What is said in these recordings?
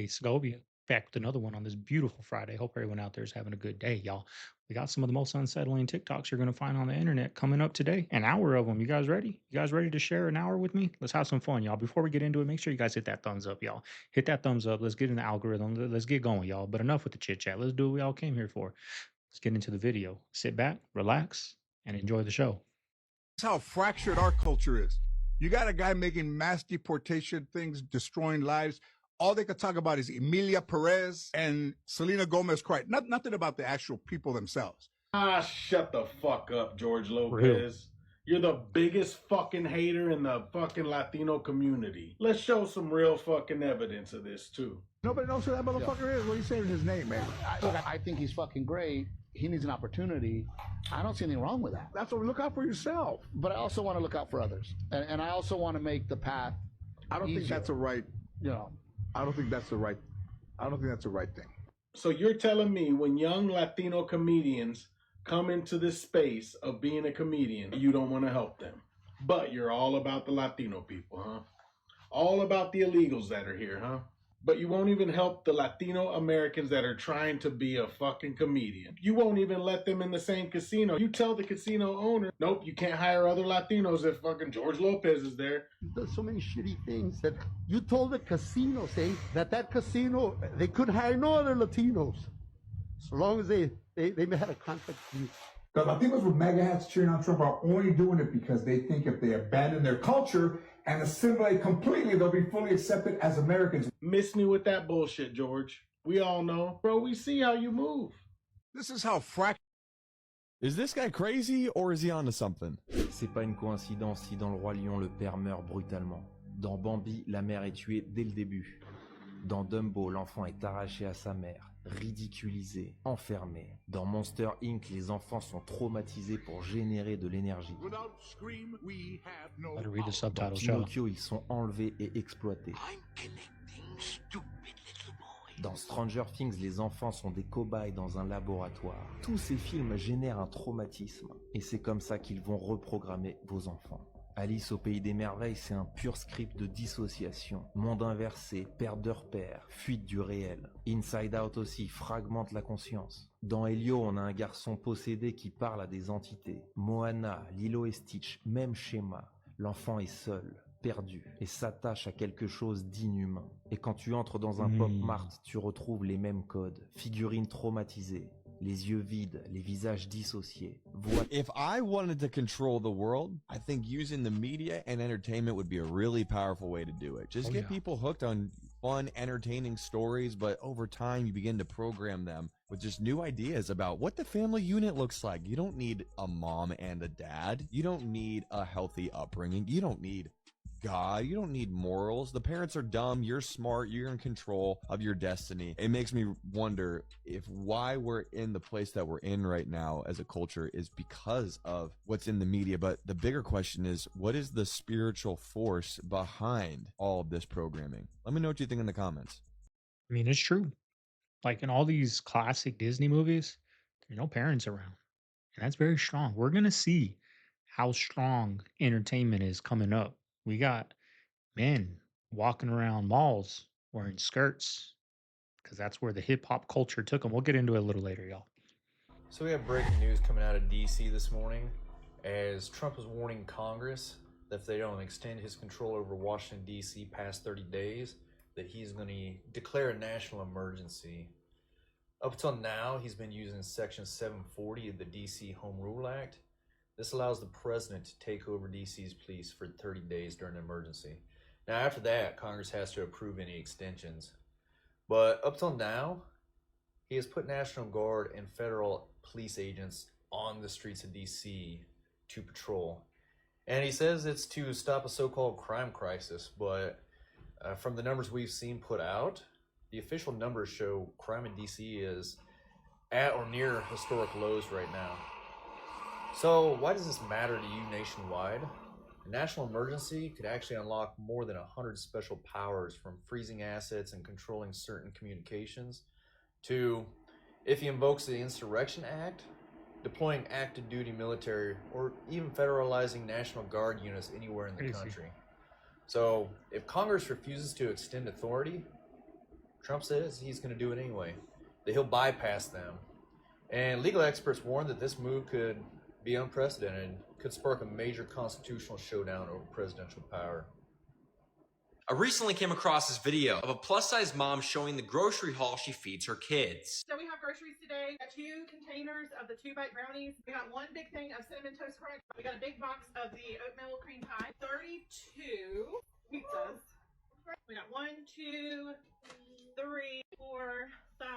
Friday. Segovia back with another one on this beautiful Friday. Hope everyone out there is having a good day, y'all. We got some of the most unsettling TikToks you're going to find on the internet coming up today. An hour of them. You guys ready? You guys ready to share an hour with me? Let's have some fun, y'all. Before we get into it, make sure you guys hit that thumbs up, y'all. Hit that thumbs up. Let's get in the algorithm. Let's get going, y'all. But enough with the chit chat. Let's do what we all came here for. Let's get into the video. Sit back, relax, and enjoy the show. That's how fractured our culture is. You got a guy making mass deportation things, destroying lives. All they could talk about is Emilia Perez and Selena Gomez cried. Nothing about the actual people themselves. Shut the fuck up, George Lopez. Real. You're the biggest fucking hater in the fucking Latino community. Let's show some real fucking evidence of this, too. Nobody knows who that motherfucker is. What are you saying his name, man? I think he's fucking great. He needs an opportunity. I don't see anything wrong with that. That's what look out for yourself. But I also want to look out for others. And I also want to make the path I don't think easier. that's a right. You know, I don't think that's the right. I don't think that's the right thing. So you're telling me when young Latino comedians come into this space of being a comedian, you don't want to help them. But you're all about the Latino people, huh? All about the illegals that are here, huh? But you won't even help the Latino Americans that are trying to be a fucking comedian. You won't even let them in the same casino. You tell the casino owner, nope, you can't hire other Latinos if fucking George Lopez is there. He does so many shitty things that you told the casino, say, that casino, they could hire no other Latinos. So long as they had a contract with you. The Latinos with MAGA hats cheering on Trump are only doing it because they think if they abandon their culture and assimilate completely, they'll be fully accepted as Americans. Miss me with that bullshit, George. We all know. Bro, we see how you move. This is how fractured. Is this guy crazy or is he onto something? C'est pas une coïncidence si dans Le Roi Lion le père meurt brutalement. Dans Bambi, la mère est tuée dès le début. Dans Dumbo, l'enfant est arraché à sa mère, ridiculisé, enfermé. Dans Monster Inc., les enfants sont traumatisés pour générer de l'énergie. Better read the Dans subtitle show. Pinocchio, ils sont enlevés et exploités. Dans Stranger Things, les enfants sont des cobayes dans un laboratoire. Tous ces films génèrent un traumatisme. Et c'est comme ça qu'ils vont reprogrammer vos enfants. Alice au pays des merveilles, c'est un pur script de dissociation. Monde inversé, perte de repères, fuite du réel. Inside Out aussi fragmente la conscience. Dans Helio, on a un garçon possédé qui parle à des entités. Moana, Lilo et Stitch, même schéma. L'enfant est seul, perdu, et s'attache à quelque chose d'inhumain. Et quand tu entres dans un pop mart, tu retrouves les mêmes codes. Figurines traumatisées, les yeux vides, les visages dissociés. If I wanted to control the world, I think using the media and entertainment would be a really powerful way to do it. Just get people hooked on fun, entertaining stories, but over time you begin to program them with just new ideas about what the family unit looks like. You don't need a mom and a dad. You don't need a healthy upbringing. You don't need God. You don't need morals. The parents are dumb. You're smart. You're in control of your destiny. It makes me wonder if why we're in the place that we're in right now as a culture is because of what's in the media. But the bigger question is, what is the spiritual force behind all of this programming? Let me know what you think in the comments. I mean, it's true. Like in all these classic Disney movies, there are no parents around. And that's very strong. We're going to see how strong entertainment is coming up. We got men walking around malls wearing skirts because that's where the hip hop culture took them. We'll get into it a little later, y'all. So we have breaking news coming out of DC this morning as Trump is warning Congress that if they don't extend his control over Washington, DC past 30 days, that he's going to declare a national emergency. Up until now, he's been using Section 740 of the DC Home Rule Act. This allows the president to take over DC's police for 30 days during an emergency. Now, after that, Congress has to approve any extensions. But up till now, he has put National Guard and federal police agents on the streets of DC to patrol. And he says it's to stop a so-called crime crisis, but from the numbers we've seen put out, the official numbers show crime in DC is at or near historic lows right now. So why does this matter to you nationwide? A national emergency could actually unlock more than 100 special powers, from freezing assets and controlling certain communications to, if he invokes the Insurrection Act, deploying active duty military, or even federalizing National Guard units anywhere in the country. So if Congress refuses to extend authority, Trump says he's going to do it anyway, that he'll bypass them. And legal experts warn that this move could be unprecedented and could spark a major constitutional showdown over presidential power. I recently came across this video of a plus-size mom showing the grocery haul she feeds her kids. So we have groceries today. We got 2 containers of the 2-bite brownies. We got 1 big thing of cinnamon toast crunch. We got a big box of the oatmeal cream pie. 32 pizzas. We got 1, 2, 3, 4, 5,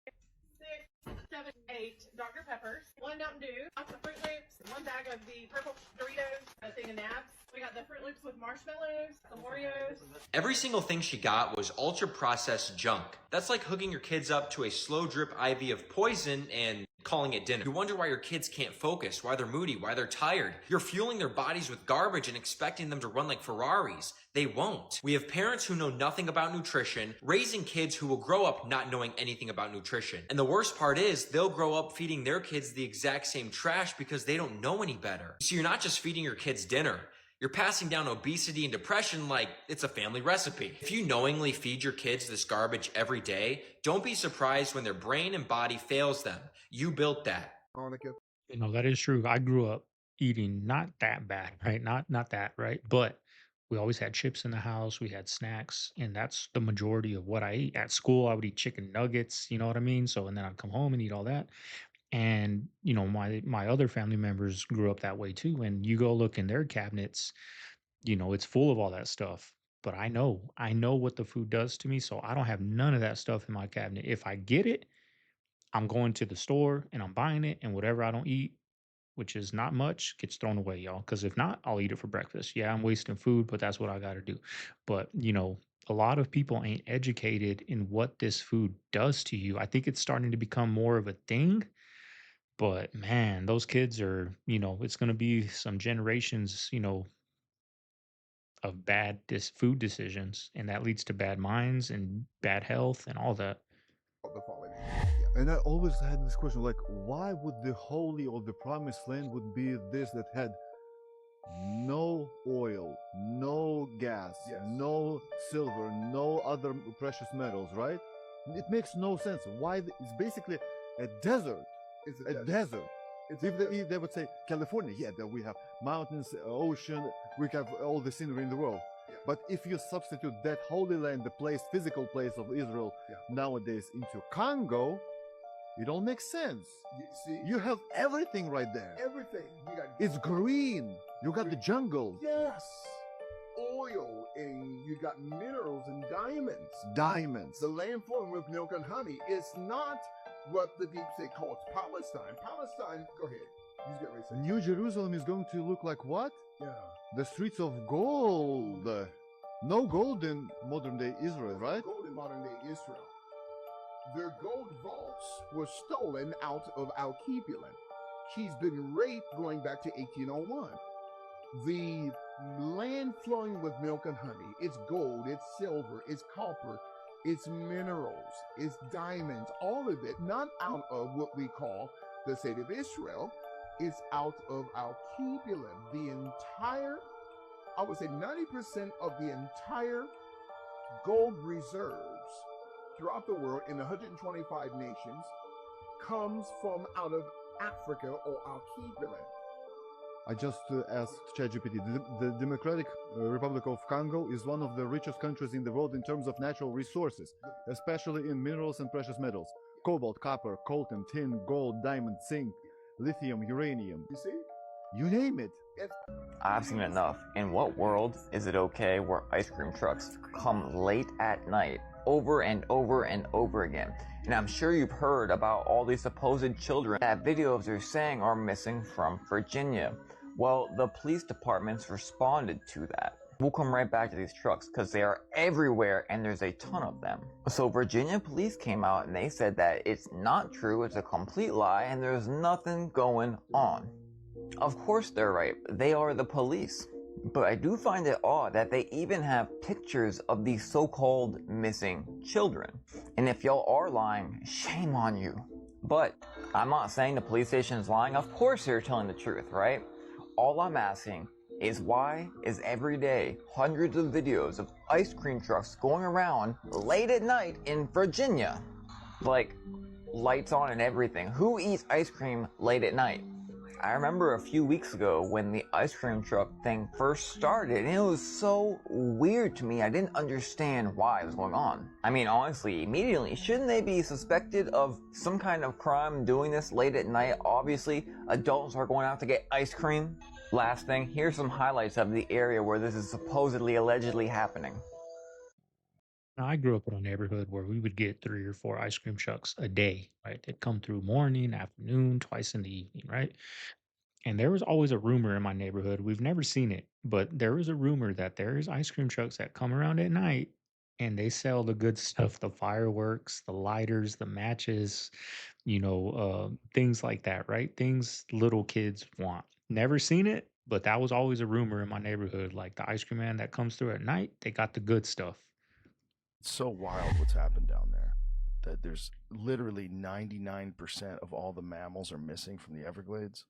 6, 7, 8 Dr. Peppers. 1 Mountain Dew. Lots of Fruit Loops. 1 bag of the purple Doritos. A thing of Nabs. We got the Fruit Loops with marshmallows, some Oreos. Every single thing she got was ultra-processed junk. That's like hooking your kids up to a slow drip IV of poison and calling it dinner. You wonder why your kids can't focus, why they're moody, why they're tired. You're fueling their bodies with garbage and expecting them to run like Ferraris. They won't. We have parents who know nothing about nutrition, raising kids who will grow up not knowing anything about nutrition. And the worst part is, they'll grow up feeding their kids the exact same trash because they don't know any better. So you're not just feeding your kids dinner. You're passing down obesity and depression like it's a family recipe. If you knowingly feed your kids this garbage every day, don't be surprised when their brain and body fails them. You built that. You know, that is true. I grew up eating not that bad, right? Not that, right? But we always had chips in the house. We had snacks, and that's the majority of what I eat. At school, I would eat chicken nuggets, you know what I mean? So, and then I'd come home and eat all that. And, you know, my other family members grew up that way too. And you go look in their cabinets, you know, it's full of all that stuff. But I know what the food does to me. So I don't have none of that stuff in my cabinet. If I get it, I'm going to the store and I'm buying it, and whatever I don't eat, which is not much, gets thrown away, y'all. Because if not, I'll eat it for breakfast. Yeah, I'm wasting food, but that's what I got to do. But, you know, a lot of people ain't educated in what this food does to you. I think it's starting to become more of a thing. But man, those kids are, you know, it's going to be some generations, you know, of bad food decisions. And that leads to bad minds and bad health and all that. And I always had this question, like, why would the holy or the promised land would be this that had no oil, no gas, no silver, no other precious metals, right? It makes no sense. Why? It's basically a desert. It's a desert. If they would say California, yeah, that we have mountains, ocean, we have all the scenery in the world. But if you substitute that holy land, the place, physical place of Israel nowadays, into Congo, it all makes sense. You have everything right there. Everything. It's green. You got the jungle. Yes. Oil, and you got minerals and diamonds. Diamonds. The land flowing with milk and honey. It's not what the deep state calls Palestine. Palestine, go ahead. You get ready to say. New Jerusalem is going to look like what? Yeah. The streets of gold. No gold in modern day Israel, right? Gold in modern day Israel. Their gold vaults were stolen out of Al-Kibulan. She's been raped going back to 1801. The land flowing with milk and honey, it's gold, it's silver, it's copper, it's minerals, it's diamonds, all of it, not out of what we call the state of Israel, it's out of Al-Kibulan. The entire, I would say 90% of the entire gold reserves throughout the world in 125 nations comes from out of Africa or Al-Kibulan. I just asked ChatGPT. The Democratic Republic of Congo is one of the richest countries in the world in terms of natural resources, especially in minerals and precious metals. Cobalt, copper, coltan, tin, gold, diamond, zinc, lithium, uranium. You see? You name it. I've seen enough. In what world is it okay where ice cream trucks come late at night over and over and over again? And I'm sure you've heard about all these supposed children that videos are saying are missing from Virginia. Well, the police departments responded to that. We'll come right back to these trucks because they are everywhere and there's a ton of them. So Virginia police came out and they said that it's not true, it's a complete lie, and there's nothing going on. Of course they're right, they are the police. But I do find it odd that they even have pictures of these so-called missing children. And if y'all are lying, shame on you. But I'm not saying the police station is lying. Of course they're telling the truth, right? All I'm asking is every day hundreds of videos of ice cream trucks going around late at night in Virginia. Like, lights on and everything. Who eats ice cream late at night? I remember a few weeks ago when the ice cream truck thing first started, and it was so weird to me. I didn't understand why it was going on. I mean, honestly, immediately, shouldn't they be suspected of some kind of crime doing this late at night? Obviously, adults are going out to get ice cream. Last thing, here's some highlights of the area where this is supposedly, allegedly happening. Now, I grew up in a neighborhood where we would get 3 or 4 ice cream trucks a day, right? They'd come through morning, afternoon, twice in the evening, right? And there was always a rumor in my neighborhood. We've never seen it, but there was a rumor that there's ice cream trucks that come around at night and they sell the good stuff, the fireworks, the lighters, the matches, things like that, right? Things little kids want. Never seen it, but that was always a rumor in my neighborhood. Like the ice cream man that comes through at night, they got the good stuff. It's so wild what's happened down there that there's literally 99% of all the mammals are missing from the Everglades.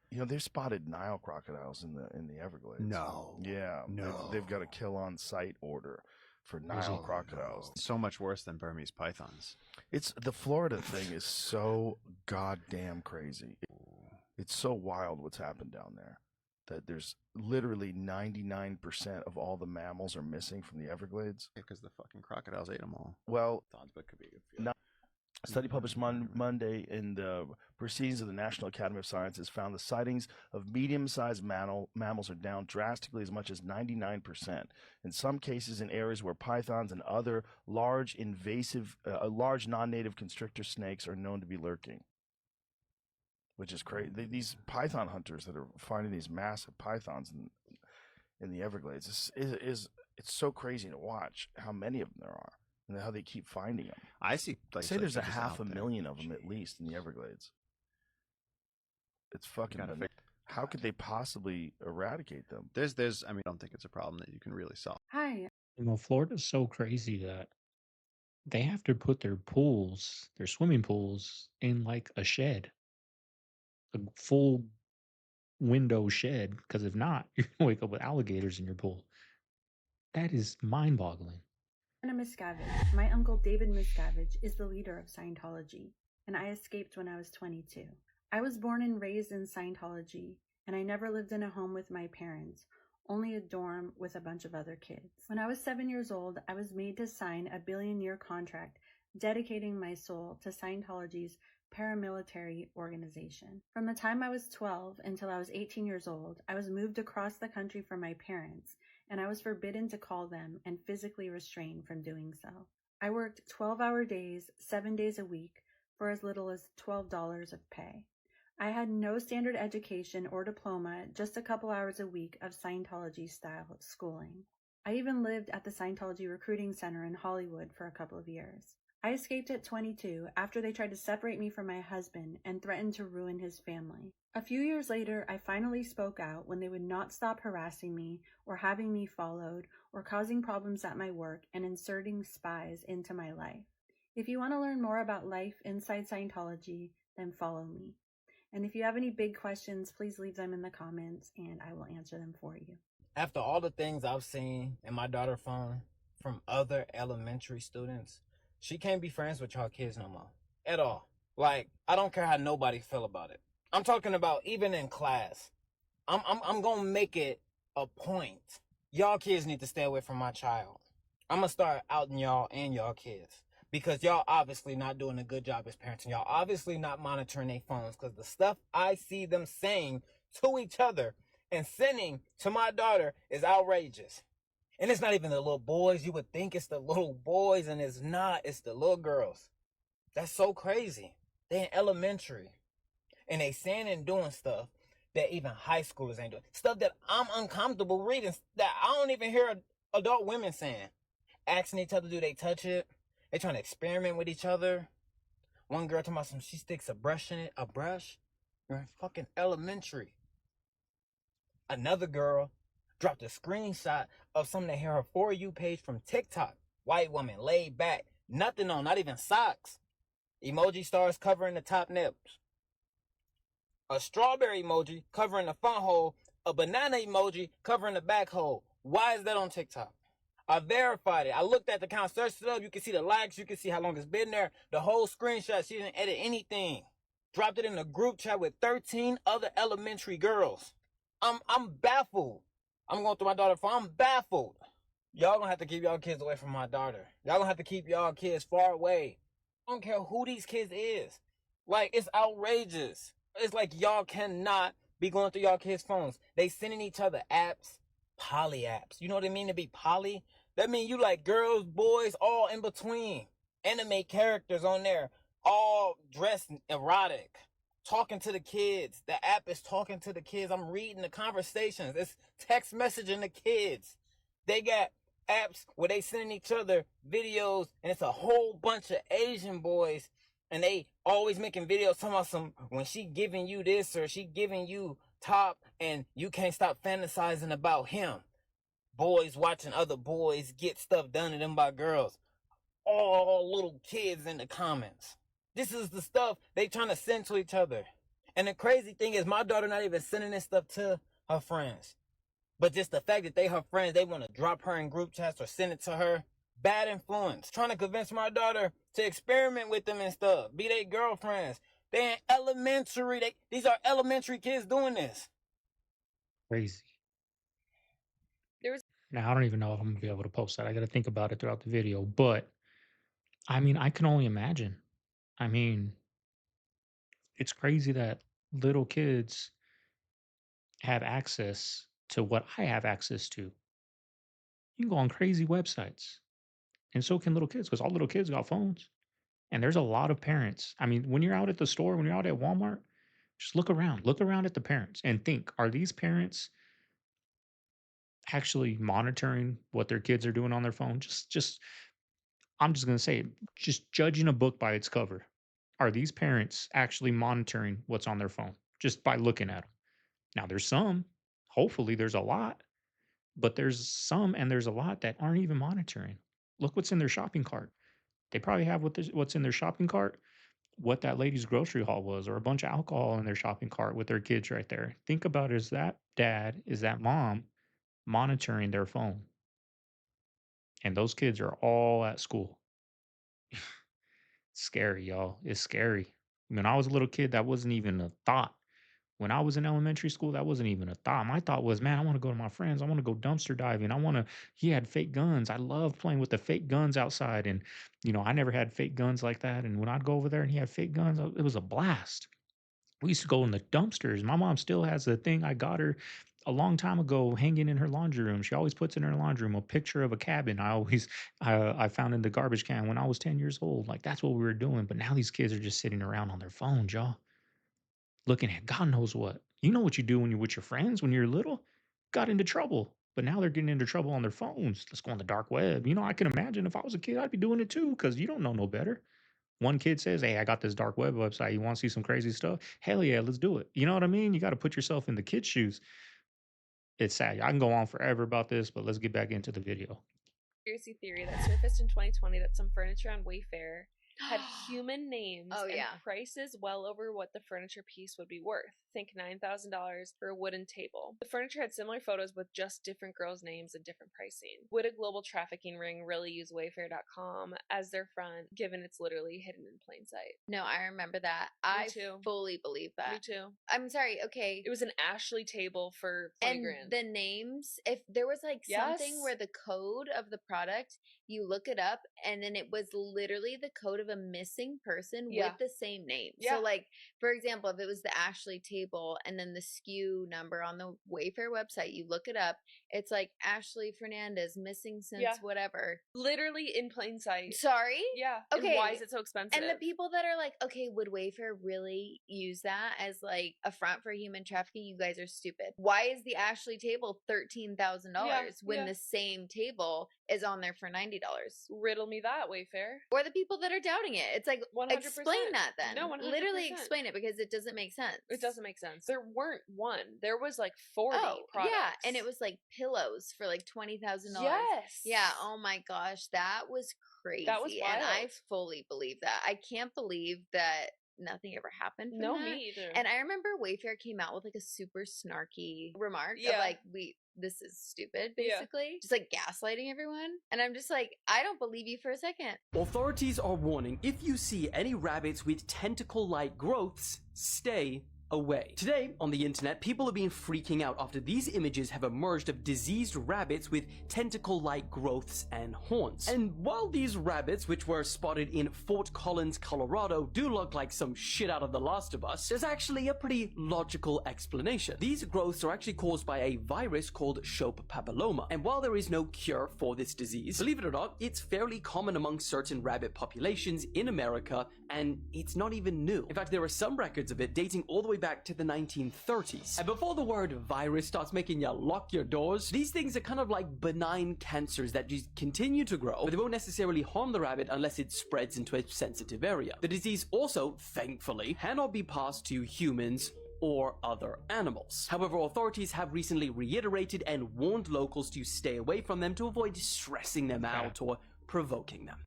You know, they've spotted Nile crocodiles in the Everglades. No. Yeah. No. They've got a kill on sight order for Nile crocodiles. So much worse than Burmese pythons. It's the Florida thing is so goddamn crazy. It's so wild what's happened down there that there's literally 99% of all the mammals are missing from the Everglades. Because the fucking crocodiles ate them all. Well, but could be a study published Monday in the Proceedings of the National Academy of Sciences found the sightings of medium-sized mammals are down drastically as much as 99%. In some cases, in areas where pythons and other large large non-native constrictor snakes are known to be lurking, which is crazy. These python hunters that are finding these massive pythons in the Everglades it's so crazy to watch how many of them there are. And how they keep finding them. I see. Say there's 500,000 of them at least in the Everglades. It's fucking. How could they possibly eradicate them? I don't think it's a problem that you can really solve. Hi. Florida's so crazy that they have to put their swimming pools, in like a shed, a full window shed. Because if not, you're gonna wake up with alligators in your pool. That is mind-boggling. Anna Miscavige. My uncle David Miscavige is the leader of Scientology, and I escaped when I was 22. I was born and raised in Scientology, and I never lived in a home with my parents, only a dorm with a bunch of other kids. When I was 7 years old, I was made to sign a billion-year contract dedicating my soul to Scientology's paramilitary organization. From the time I was 12 until I was 18 years old, I was moved across the country from my parents, and I was forbidden to call them and physically restrained from doing so. I worked 12-hour days, 7 days a week, for as little as $12 of pay. I had no standard education or diploma, just a couple hours a week of Scientology-style schooling. I even lived at the Scientology Recruiting Center in Hollywood for a couple of years. I escaped at 22 after they tried to separate me from my husband and threatened to ruin his family. A few years later, I finally spoke out when they would not stop harassing me or having me followed or causing problems at my work and inserting spies into my life. If you want to learn more about life inside Scientology, then follow me. And if you have any big questions, please leave them in the comments and I will answer them for you. After all the things I've seen in my daughter's phone from other elementary students, she can't be friends with y'all kids no more. At all. Like, I don't care how nobody feel about it. I'm talking about even in class. I'm gonna make it a point. Y'all kids need to stay away from my child. I'm gonna start outing y'all and y'all kids. Because y'all obviously not doing a good job as parents. And y'all obviously not monitoring their phones. Because the stuff I see them saying to each other and sending to my daughter is outrageous. And it's not even the little boys. You would think it's the little boys, and it's not. It's the little girls. That's so crazy. They in elementary. And they saying and doing stuff that even high schoolers ain't doing. Stuff that I'm uncomfortable reading, that I don't even hear adult women saying. Asking each other, do they touch it? They trying to experiment with each other. One girl talking about she sticks a brush in it. A brush? You're in fucking elementary. Another girl dropped a screenshot of something that hit her For You page from TikTok. White woman, laid back, nothing on, not even socks. Emoji stars covering the top nips. a strawberry emoji covering the front hole, a banana emoji covering the back hole. Why is that on TikTok? I verified it. I looked at the account, searched it up. You can see the likes. You can see how long it's been there. The whole screenshot. She didn't edit anything. Dropped it in a group chat with 13 other elementary girls. I'm baffled. I'm going through my daughter's phone. I'm baffled. Y'all gonna have to keep y'all kids away from my daughter. Y'all gonna have to keep y'all kids far away. I don't care who these kids is. Like, it's outrageous. It's like y'all cannot be going through y'all kids' phones. They sending each other apps, poly apps. You know what I mean to be poly? That mean you like girls, boys, all in between. Anime characters on there, all dressed erotic. Talking to the kids. The app is talking to the kids. I'm reading the conversations. It's text messaging the kids. They got apps where they sending each other videos, and it's a whole bunch of Asian boys, and they always making videos talking about some when she giving you this or she giving you top, and you can't stop fantasizing about him. Boys watching other boys get stuff done to them by girls. All little kids in the comments. This is the stuff they trying to send to each other. And the crazy thing is my daughter not even sending this stuff to her friends. But just the fact that they her friends, they want to drop her in group chats or send it to her. Bad influence. Trying to convince my daughter to experiment with them and stuff. Be their girlfriends. They in elementary. These are elementary kids doing this. Crazy. Now, I don't even know if I'm going to be able to post that. I got to think about it throughout the video. But, I mean, I can only imagine. I mean, it's crazy that little kids have access to what I have access to. You can go on crazy websites, and so can little kids because all little kids got phones. And there's a lot of parents. I mean, when you're out at the store, when you're out at Walmart, just look around. Look around at the parents and think, are these parents actually monitoring what their kids are doing on their phone? Just I'm just going to say it, just judging a book by its cover. Are these parents actually monitoring what's on their phone just by looking at them? Now, there's some, hopefully, there's a lot, but there's some and there's a lot that aren't even monitoring. Look what's in their shopping cart. They probably have what's in their shopping cart, what that lady's grocery haul was, or a bunch of alcohol in their shopping cart with their kids right there. Think about it, is that dad, is that mom monitoring their phone? And those kids are all at school. Scary, y'all. It's scary. When I was a little kid, that wasn't even a thought. When I was in elementary school, that wasn't even a thought. My thought was, man, I want to go to my friends. I want to go dumpster diving. He had fake guns. I love playing with the fake guns outside. And, I never had fake guns like that. And when I'd go over there and he had fake guns, it was a blast. We used to go in the dumpsters. My mom still has the thing I got her a long time ago hanging in her laundry room. She always puts in her laundry room a picture of a cabin I found in the garbage can when I was 10 years old. Like, that's what we were doing. But now these kids are just sitting around on their phones, y'all, looking at God knows what. You know what you do when you're with your friends when you're little? Got into trouble. But now they're getting into trouble on their phones. Let's go on the dark web. I can imagine if I was a kid, I'd be doing it too because you don't know no better. One kid says, hey, I got this dark web website. You want to see some crazy stuff? Hell yeah, let's do it. You know what I mean? You got to put yourself in the kid's shoes. It's sad. I can go on forever about this, but let's get back into the video. Conspiracy theory that surfaced in 2020 that some furniture on Wayfair had human names and prices well over what the furniture piece would be worth. Think $9,000 for a wooden table. The furniture had similar photos with just different girls' names and different pricing. Would a global trafficking ring really use Wayfair.com as their front, given it's literally hidden in plain sight? No, I remember that. Me too. Fully believe that. Me too. I'm sorry, okay. It was an Ashley table for 20 grand. The names, if there was something where the code of the product, you look it up, and then it was literally the code of a missing person with the same name. Yeah. So, for example, if it was the Ashley table and then the SKU number on the Wayfair website, you look it up, it's like Ashley Fernandez, missing since whatever. Literally in plain sight. Sorry? Yeah. Okay. And why is it so expensive? And the people that are like, okay, would Wayfair really use that as a front for human trafficking? You guys are stupid. Why is the Ashley table $13,000 when the same table is on there for $90? Riddle me that, Wayfair. Or the people that are doubting it. It's like, 100%. explain that then. No, 100%. Literally explain it because it doesn't make sense. It doesn't make sense. There weren't one. There was 40 products. Yeah, and it was pillows for $20,000. Yes. Yeah, oh my gosh, that was crazy. That was wild. And I fully believe that. I can't believe that nothing ever happened from No, that. me either. And I remember Wayfair came out with like a super snarky remark of like, this is stupid, basically. Just like gaslighting everyone. And I'm just like, I don't believe you for a second. Authorities are warning, if you see any rabbits with tentacle-like growths, stay away. Today, on the internet, people have been freaking out after these images have emerged of diseased rabbits with tentacle-like growths and horns. And while these rabbits, which were spotted in Fort Collins, Colorado, do look like some shit out of The Last of Us, there's actually a pretty logical explanation. These growths are actually caused by a virus called Shope papilloma, and while there is no cure for this disease, believe it or not, it's fairly common among certain rabbit populations in America, and it's not even new. In fact, there are some records of it dating all the way back to the 1930s. And before the word virus starts making you lock your doors, these things are kind of like benign cancers that just continue to grow, but they won't necessarily harm the rabbit unless it spreads into a sensitive area. The disease also, thankfully, cannot be passed to humans or other animals. However, authorities have recently reiterated and warned locals to stay away from them to avoid stressing them out or provoking them.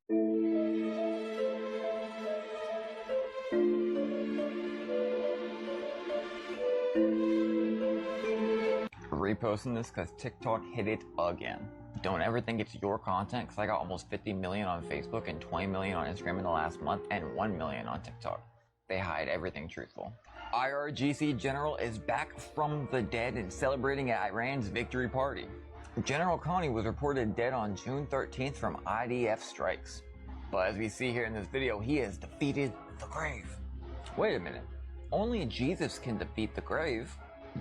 Reposting this because TikTok hit it again. Don't ever think it's your content, because I got almost 50 million on Facebook and 20 million on Instagram in the last month and 1 million on TikTok. They hide everything truthful. IRGC General is back from the dead and celebrating at Iran's victory party. General Khani was reported dead on June 13th from IDF strikes. But as we see here in this video, he has defeated the grave. Wait a minute. Only Jesus can defeat the grave.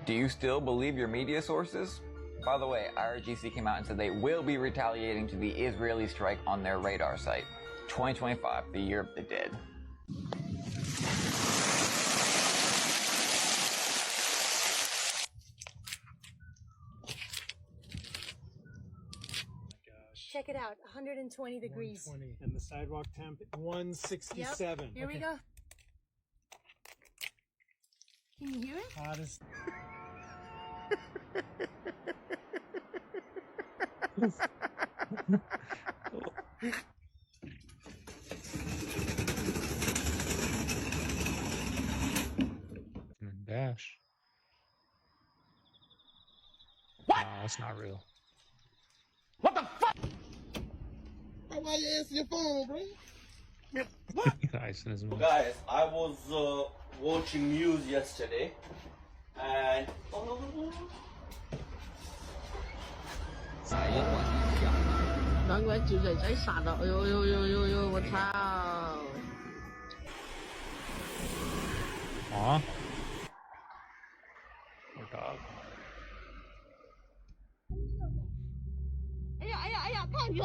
Do you still believe your media sources? By the way, IRGC came out and said they will be retaliating to the Israeli strike on their radar site. 2025, the year of the dead. Check it out, 120 degrees. 120. And the sidewalk temp, 167. Yep. Here we go. Can you hear it? Hottest. Dash. What? No, that's not real. What the fuck? Why you answer your phone, bro? What? Guys, I was watching news yesterday, and 兩位趙仔仔殺啦！哎呦呦呦呦呦！我操！Aw. Poor dog. 哎呀哎呀哎呀！烫咗！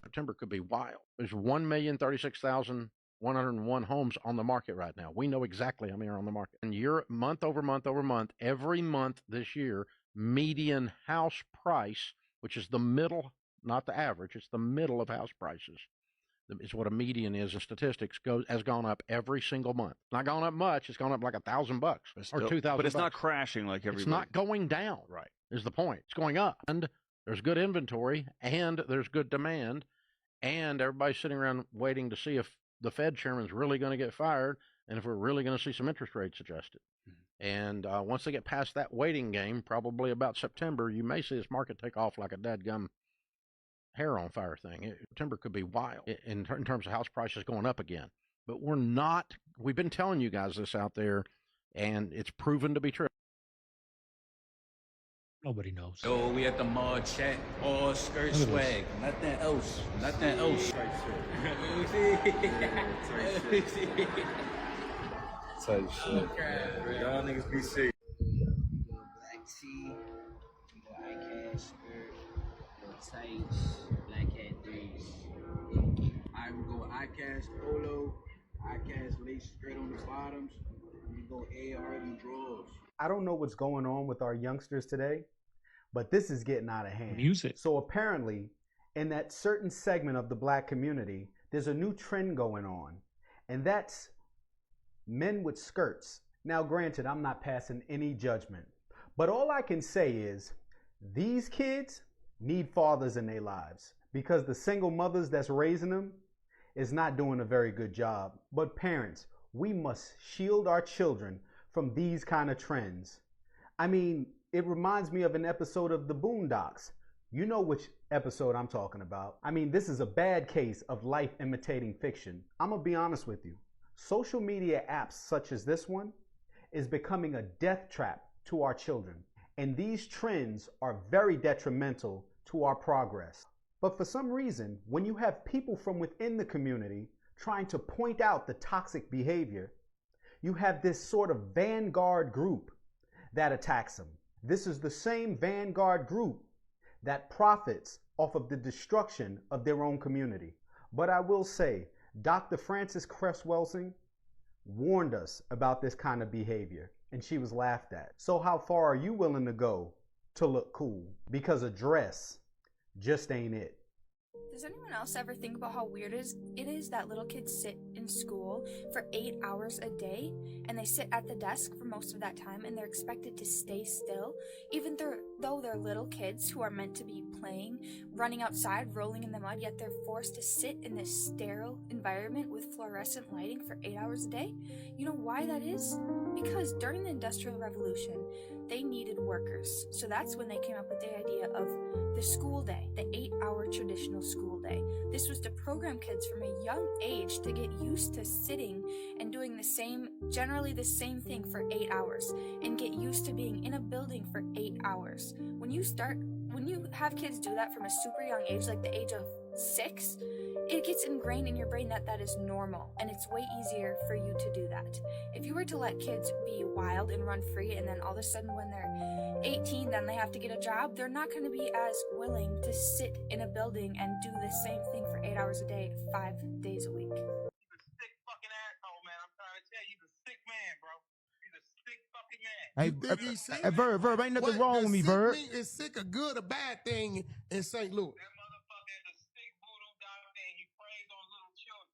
September could be wild. There's 1,036,101 homes on the market right now. We know exactly how many are on the market. And year, month over month over month, every month this year, median house price, which is the middle, not the average, it's the middle of house prices, is what a median is in statistics, has gone up every single month. Not gone up much. It's gone up like $1,000 or $2,000. But it's not crashing like everybody. It's not going down. Right. Is the point. It's going up. And there's good inventory, and there's good demand, and everybody's sitting around waiting to see if the Fed chairman's really going to get fired and if we're really going to see some interest rates adjusted. And once they get past that waiting game, probably about September, you may see this market take off like a dadgum hair on fire thing. September could be wild in terms of house prices going up again. But we're not. We've been telling you guys this out there, and it's proven to be true. Nobody knows. Oh, we at the mall chat, all skirt swag, nothing else, nothing else. Type shit. Y'all niggas be sick. Black tee, iCash skirt, tights, black hat threes. I would go iCash polo, iCash lace skirt on the bottoms, and you go AR and drawers. I don't know what's going on with our youngsters today, but this is getting out of hand. Music. So apparently, in that certain segment of the black community, there's a new trend going on, and that's men with skirts. Now, granted, I'm not passing any judgment, but all I can say is these kids need fathers in their lives, because the single mothers that's raising them is not doing a very good job. But parents, we must shield our children from these kind of trends. I mean, it reminds me of an episode of The Boondocks. You know which episode I'm talking about. I mean, this is a bad case of life imitating fiction. I'm gonna be honest with you. Social media apps such as this one is becoming a death trap to our children. And these trends are very detrimental to our progress. But for some reason, when you have people from within the community trying to point out the toxic behavior, you have this sort of vanguard group that attacks them. This is the same vanguard group that profits off of the destruction of their own community. But I will say, Dr. Frances Cress Welsing warned us about this kind of behavior, and she was laughed at. So how far are you willing to go to look cool? Because a dress just ain't it. Does anyone else ever think about how weird it is that little kids sit in school for 8 hours a day, and they sit at the desk for most of that time, and they're expected to stay still, even though they're little kids who are meant to be playing, running outside, rolling in the mud, yet they're forced to sit in this sterile environment with fluorescent lighting for 8 hours a day? You know why that is? Because during the Industrial Revolution, they needed workers. So that's when they came up with the idea of the school day, the 8-hour traditional school day. This was to program kids from a young age to get used to sitting and doing generally the same thing for 8 hours, and get used to being in a building for 8 hours. When you have kids do that from a super young age, like the age of 6, it gets ingrained in your brain that that is normal, and it's way easier for you to do that. If you were to let kids be wild and run free, and then all of a sudden when they're 18, then they have to get a job, they're not going to be as willing to sit in a building and do the same thing for 8 hours a day, 5 days a week. He's a sick fucking asshole, man. I'm trying to tell you, he's a sick man, bro. He's a sick fucking man. Hey, Verb, ain't nothing wrong with me, Verb. Is sick a good or bad thing in St. Louis?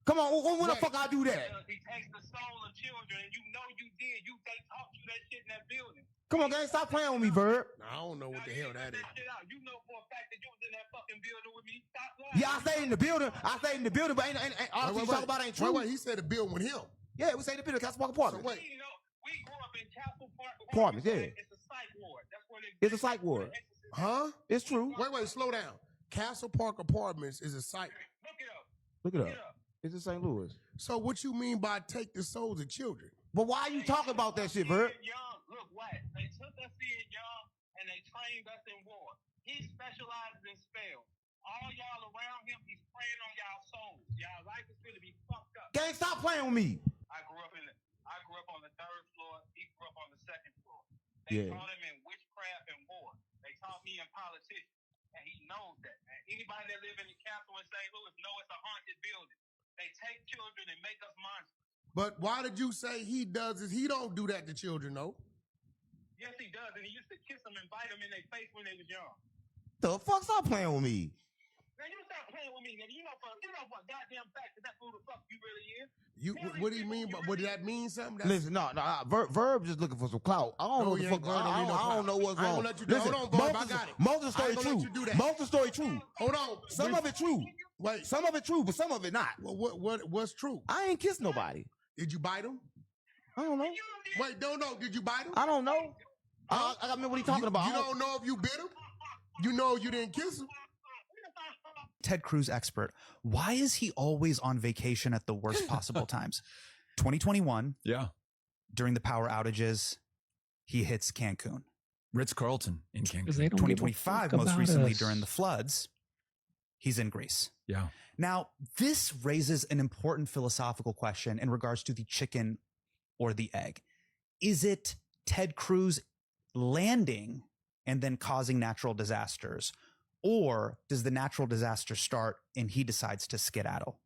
Come on, when the fuck I do that? He takes the soul of children, and you know you did. They taught you that shit in that building. Come on, gang, stop playing with me, Verb. I don't know what the hell that is. You know for a fact that you was in that fucking building with me. Stop lying. Yeah, I stayed in the building. But ain't all you talk about ain't true. Wait, he said the building with him. Yeah, we stayed in the building, Castle Park Apartments. So wait. You know, we grew up in Castle Park Apartments, yeah. It's a psych ward. That's where they. It's a psych ward. Huh? It's true. Wait, slow down. Castle Park Apartments is a psych. Look it up. It's in St. Louis. So what you mean by take the souls of children? But why are you talking about that shit, Verb? Look, what? They took us in young and they trained us in war. He specializes in spells. All y'all around him, he's preying on y'all souls. Y'all life is going to be fucked up. Gang, stop playing with me. I grew up on the 3rd floor. He grew up on the 2nd floor. They taught him in witchcraft and war. They taught me in politics, and he knows that. Man. Anybody that live in the capital in St. Louis know it's a haunted building. They take children and make us monsters. But why did you say he does this? He don't do that to children, though. Yes, he does, and he used to kiss them and bite them in their face when they was young. The fuck, stop playing with me. Man, you stop playing with me, nigga. You know for a goddamn fact that's who the fuck you really is. What do you mean? What did that mean? Something? Listen, no, Verb just looking for some clout. I don't know what the fuck. I don't know what's wrong. I ain't gonna let you do Listen, hold on, Verb, I got it. Most of the story true. Most of the story true. Hold on. Some of it true. Wait. Some of it true, but some of it not. Well, what's true? I ain't kissed nobody. Did you bite him? I don't know. Wait, don't know. Did you bite him? I don't know. I mean, what are you talking about? You don't know if you bit him? You know you didn't kiss him? Ted Cruz expert. Why is he always on vacation at the worst possible times? 2021. Yeah. During the power outages, he hits Cancun. Ritz-Carlton in Cancun. 2025, most recently during the floods, he's in Greece. Yeah. Now, this raises an important philosophical question in regards to the chicken or the egg. Is it Ted Cruz landing and then causing natural disasters? Or does the natural disaster start and he decides to skedaddle?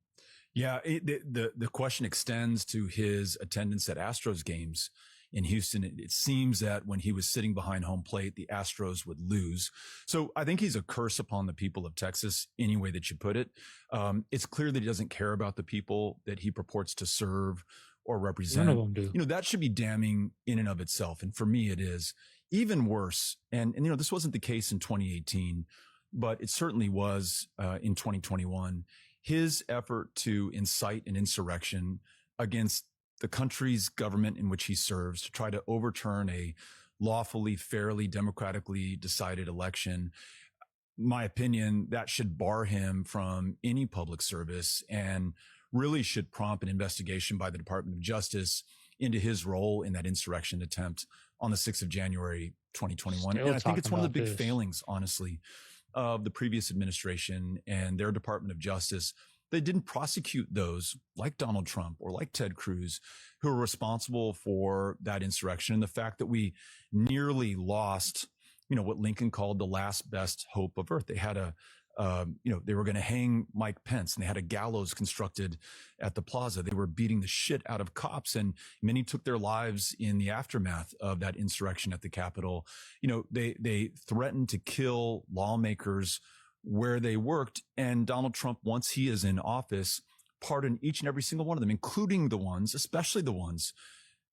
Yeah, the question extends to his attendance at Astros games in Houston. It seems that when he was sitting behind home plate, the Astros would lose. So I think he's a curse upon the people of Texas, any way that you put it. It's clear that he doesn't care about the people that he purports to serve or represent. None of them do. You know, that should be damning in and of itself. And for me, it is even worse. And you know, this wasn't the case in 2018, but it certainly was in 2021. his effort to incite an insurrection against the country's government in which he serves, to try to overturn a lawfully, fairly, democratically decided election, my opinion, that should bar him from any public service and really should prompt an investigation by the Department of Justice into his role in that insurrection attempt on the 6th of January, 2021. Still And I think it's one of the big this. failings, honestly, of the previous administration and their Department of Justice. They didn't prosecute those like Donald Trump or like Ted Cruz who were responsible for that insurrection. And the fact that we nearly lost, what Lincoln called the last best hope of earth. They had they were going to hang Mike Pence, and they had a gallows constructed at the plaza. They were beating the shit out of cops, and many took their lives in the aftermath of that insurrection at the Capitol. They threatened to kill lawmakers where they worked. And Donald Trump, once he is in office, pardoned each and every single one of them, including the ones, especially the ones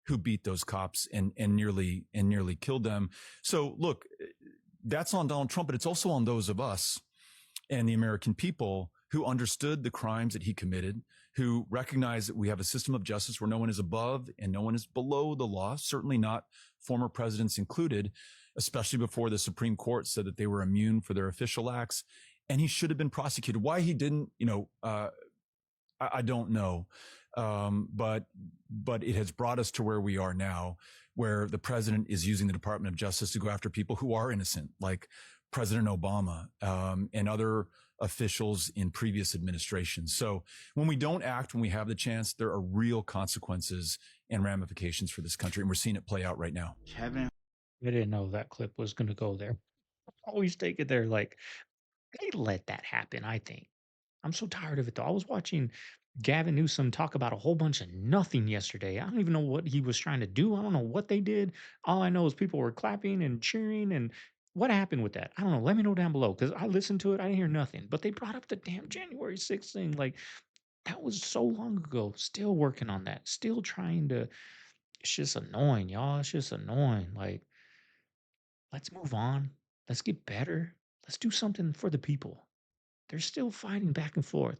who beat those cops and nearly killed them. So look, that's on Donald Trump, but it's also on those of us and the American people who understood the crimes that he committed, who recognize that we have a system of justice where no one is above and no one is below the law, certainly not former presidents included, especially before the Supreme Court said that they were immune for their official acts. And he should have been prosecuted. Why he didn't, I don't know. But it has brought us to where we are now, where the president is using the Department of Justice to go after people who are innocent, like President Obama, and other officials in previous administrations. So when we don't act, when we have the chance, there are real consequences and ramifications for this country. And we're seeing it play out right now. Kevin, I didn't know that clip was going to go there. Always take it there. Like, they let that happen, I think. I'm so tired of it, though. I was watching Gavin Newsom talk about a whole bunch of nothing yesterday. I don't even know what he was trying to do. I don't know what they did. All I know is people were clapping and cheering. And what happened with that? I don't know. Let me know down below, because I listened to it. I didn't hear nothing. But they brought up the damn January 6th thing. Like, that was so long ago. Still working on that. Still trying to. It's just annoying, y'all. It's just annoying. Like, let's move on. Let's get better. Let's do something for the people. They're still fighting back and forth.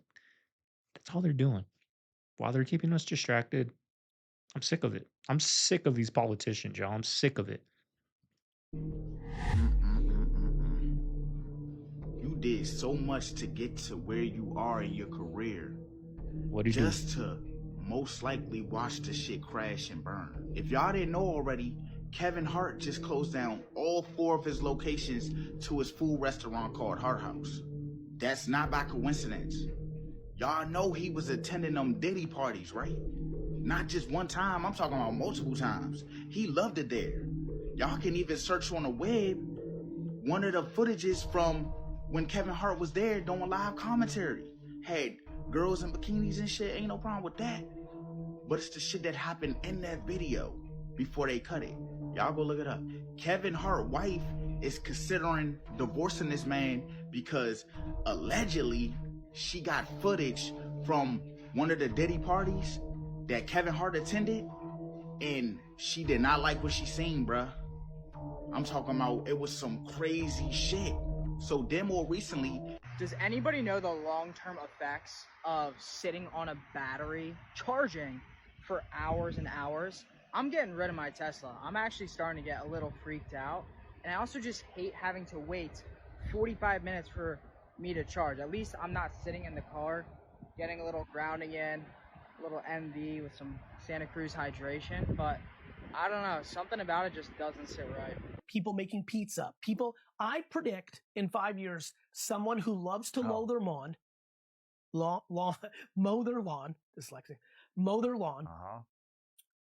That's all they're doing. While they're keeping us distracted, I'm sick of it. I'm sick of these politicians, y'all. I'm sick of it. You did so much to get to where you are in your career. What did you just to most likely watch the shit crash and burn. If y'all didn't know already, Kevin Hart just closed down all 4 of his locations to his food restaurant called Hart House. That's not by coincidence. Y'all know he was attending them Diddy parties, right? Not just one time, I'm talking about multiple times. He loved it there. Y'all can even search on the web one of the footages from when Kevin Hart was there doing live commentary. Had girls in bikinis and shit, ain't no problem with that. But it's the shit that happened in that video before they cut it. Y'all go look it up. Kevin Hart's wife is considering divorcing this man because allegedly she got footage from one of the Diddy parties that Kevin Hart attended, and she did not like what she seen, bruh. I'm talking about it was some crazy shit. So then more recently, does anybody know the long-term effects of sitting on a battery charging for hours and hours? I'm getting rid of my Tesla. I'm actually starting to get a little freaked out. And I also just hate having to wait 45 minutes for me to charge. At least I'm not sitting in the car, getting a little grounding in, a little MV with some Santa Cruz hydration. But I don't know, something about it just doesn't sit right. People making pizza. I predict in 5 years, someone who loves to mow their lawn, mow their lawn, dyslexic, mow their lawn,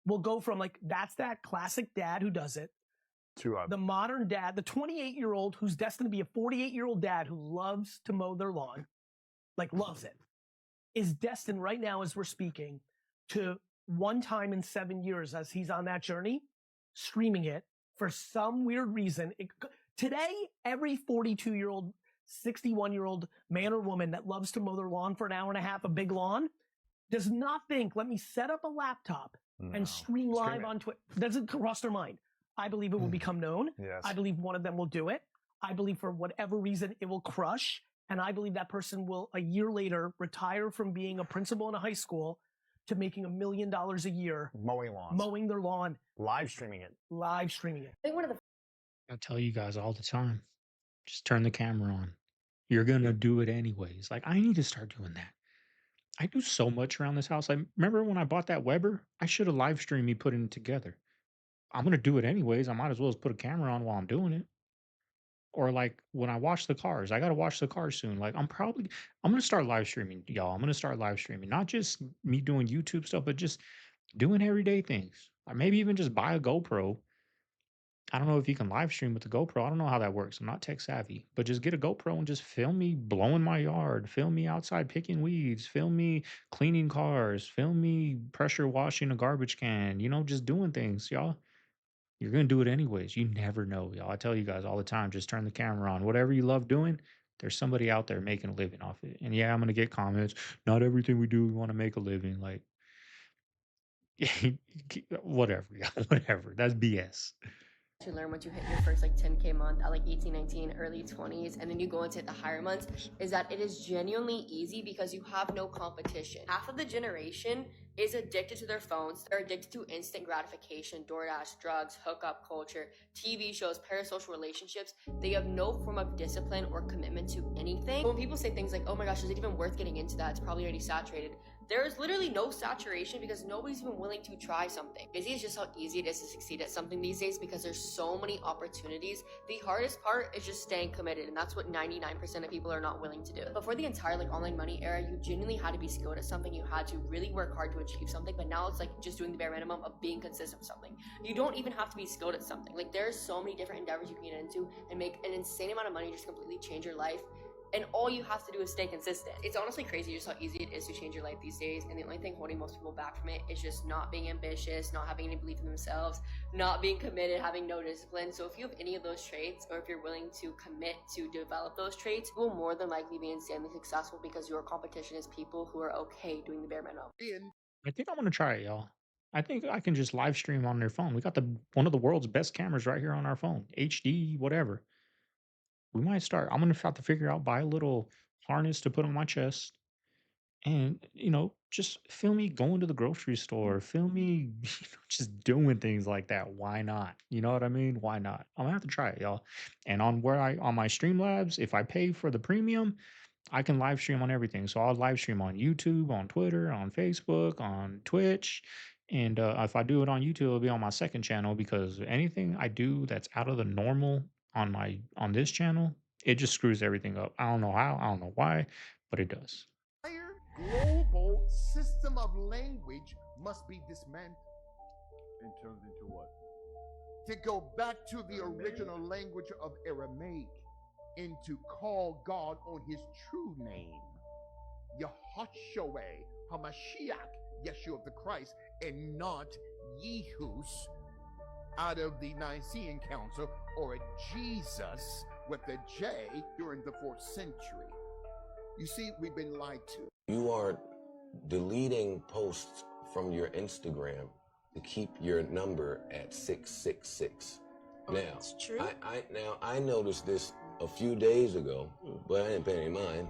will go from like, that's that classic dad who does it, to the modern dad, the 28-year-old who's destined to be a 48-year-old dad who loves to mow their lawn, like loves it, is destined right now as we're speaking to one time in 7 years as he's on that journey, streaming it for some weird reason. Today, every 42-year-old, 61-year-old man or woman that loves to mow their lawn for an hour and a half, a big lawn, does not think, let me set up a laptop and stream live onto it. Doesn't cross their mind. I believe it will become known. Yes. I believe one of them will do it. I believe for whatever reason it will crush And I believe that person will, a year later, retire from being a principal in a high school to making $1 million a year. Mowing their lawn. Live streaming it. I think one of the I tell you guys all the time, just turn the camera on. You're gonna do it anyways. Like, I need to start doing that. I do so much around this house. I remember when I bought that Weber, I should have live streamed me putting it together. I'm gonna do it anyways. I might as well just put a camera on while I'm doing it. Or like when I wash the cars, I gotta wash the cars soon. Like I'm gonna start live streaming, y'all. I'm gonna start live streaming. Not just me doing YouTube stuff, but just doing everyday things. Or maybe even just buy a GoPro. I don't know if you can live stream with the GoPro. I don't know how that works. I'm not tech savvy, but just get a GoPro and just film me blowing my yard, film me outside picking weeds, film me cleaning cars, film me pressure washing a garbage can, just doing things, y'all. You're going to do it anyways. You never know, y'all. I tell you guys all the time, just turn the camera on. Whatever you love doing, there's somebody out there making a living off it. And yeah, I'm going to get comments. Not everything we do, we want to make a living. Like, whatever, y'all, whatever. That's BS. To learn once you hit your first like 10K month at like 18, 19, early 20s, and then you go into the higher months, is that it is genuinely easy because you have no competition. Half of the generation is addicted to their phones. They're addicted to instant gratification, DoorDash, drugs, hookup culture, TV shows, parasocial relationships. They have no form of discipline or commitment to anything. When people say things like, oh my gosh, is it even worth getting into that? It's probably already saturated. There is literally no saturation because nobody's even willing to try something. Busy is just how easy it is to succeed at something these days because there's so many opportunities. The hardest part is just staying committed, and that's what 99% of people are not willing to do. Before the entire like online money era, you genuinely had to be skilled at something. You had to really work hard to achieve something, but now it's like just doing the bare minimum of being consistent with something. You don't even have to be skilled at something. Like there's so many different endeavors you can get into and make an insane amount of money, just completely change your life. And all you have to do is stay consistent. It's honestly crazy just how easy it is to change your life these days. And the only thing holding most people back from it is just not being ambitious, not having any belief in themselves, not being committed, having no discipline. So if you have any of those traits, or if you're willing to commit to develop those traits, you will more than likely be insanely successful because your competition is people who are okay doing the bare minimum. I think I'm going to try it, y'all. I think I can just live stream on their phone. We got one of the world's best cameras right here on our phone, HD, whatever. We might start. I'm gonna have to figure out buy a little harness to put on my chest, and just film me going to the grocery store. Film me, just doing things like that. Why not? You know what I mean? Why not? I'm gonna have to try it, y'all. And on my Streamlabs, if I pay for the premium, I can live stream on everything. So I'll live stream on YouTube, on Twitter, on Facebook, on Twitch. And if I do it on YouTube, it'll be on my second channel because anything I do that's out of the normal on this channel, it just screws everything up. I don't know how, I don't know why, but it does. Entire global system of language must be dismantled. And turns into what? To go back to the original language of Aramaic and to call God on his true name, Yahshua HaMashiach, Yeshua the Christ, and not Yehus out of the Nicene Council, or a Jesus with a J during the 4th century. You see, we've been lied to. You are deleting posts from your Instagram to keep your number at 666. Now, That's true. I noticed this a few days ago, but I didn't pay any mind.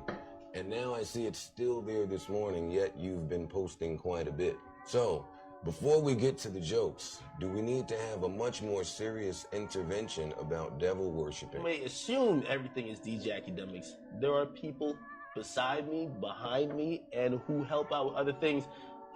And now I see it's still there this morning, yet you've been posting quite a bit. So, before we get to the jokes, do we need to have a much more serious intervention about devil worshiping? You may assume everything is DJ academics. There are people beside me, behind me, and who help out with other things.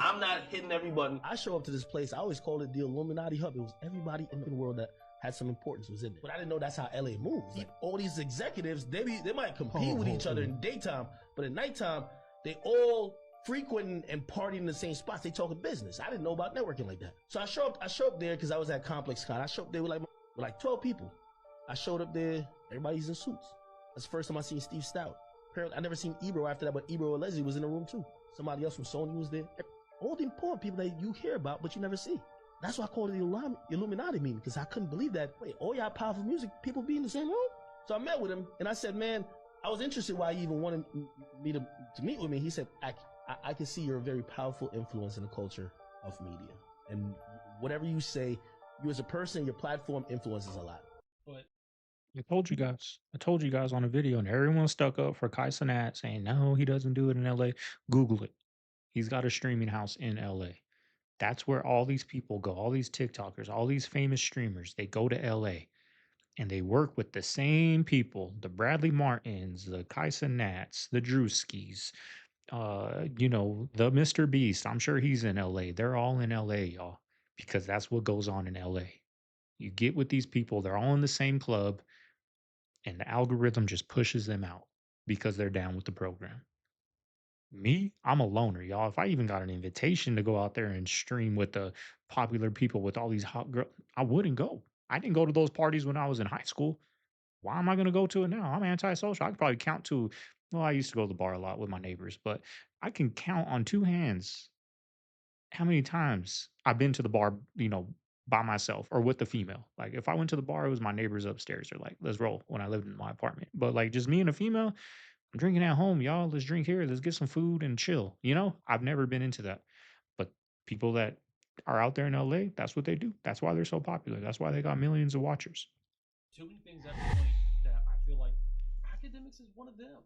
I'm not hitting everybody. I show up to this place, I always called it the Illuminati Hub. It was everybody in the world that had some importance was in it. But I didn't know that's how LA moves. Like all these executives, they might compete with each other in daytime, but at nighttime, they all frequenting and partying in the same spots. They talking business. I didn't know about networking like that. So I show up there because I was at Complex Con. I showed up there with like 12 people. I showed up there, everybody's in suits. That's the first time I seen Steve Stout. Apparently, I never seen Ebro after that, but Ebro and Leslie was in the room too. Somebody else from Sony was there. All the important people that you hear about, but you never see. That's why I called it the Illuminati meeting, because I couldn't believe that. Wait, all y'all powerful music people be in the same room? So I met with him, and I said, man, I was interested why he even wanted me to meet with me. He said, I can see you're a very powerful influence in the culture of media. And whatever you say, you as a person, your platform influences a lot. But I told you guys. I told you guys on a video, and everyone stuck up for Kai Cenat saying no, he doesn't do it in LA. Google it. He's got a streaming house in LA. That's where all these people go. All these TikTokers, all these famous streamers, they go to LA and they work with the same people, the Bradley Martins, the Kai Cenats, the Drewskis, the Mr. Beast. I'm sure he's in LA. They're all in LA, y'all, because that's what goes on in LA. You get with these people, they're all in the same club, and the algorithm just pushes them out because they're down with the program. Me, I'm a loner, y'all. If I even got an invitation to go out there and stream with the popular people with all these hot girls, I wouldn't go. I didn't go to those parties when I was in high school. Why am I going to go to it now? I'm antisocial. I could probably count to, well, I used to go to the bar a lot with my neighbors, but I can count on two hands how many times I've been to the bar, by myself or with the female. Like if I went to the bar, it was my neighbors upstairs. They're like, let's roll when I lived in my apartment. But like just me and a female, I'm drinking at home, y'all. Let's drink here. Let's get some food and chill. I've never been into that. But people that are out there in LA, that's what they do. That's why they're so popular. That's why they got millions of watchers. Too many things at the point that I feel like academics is one of them.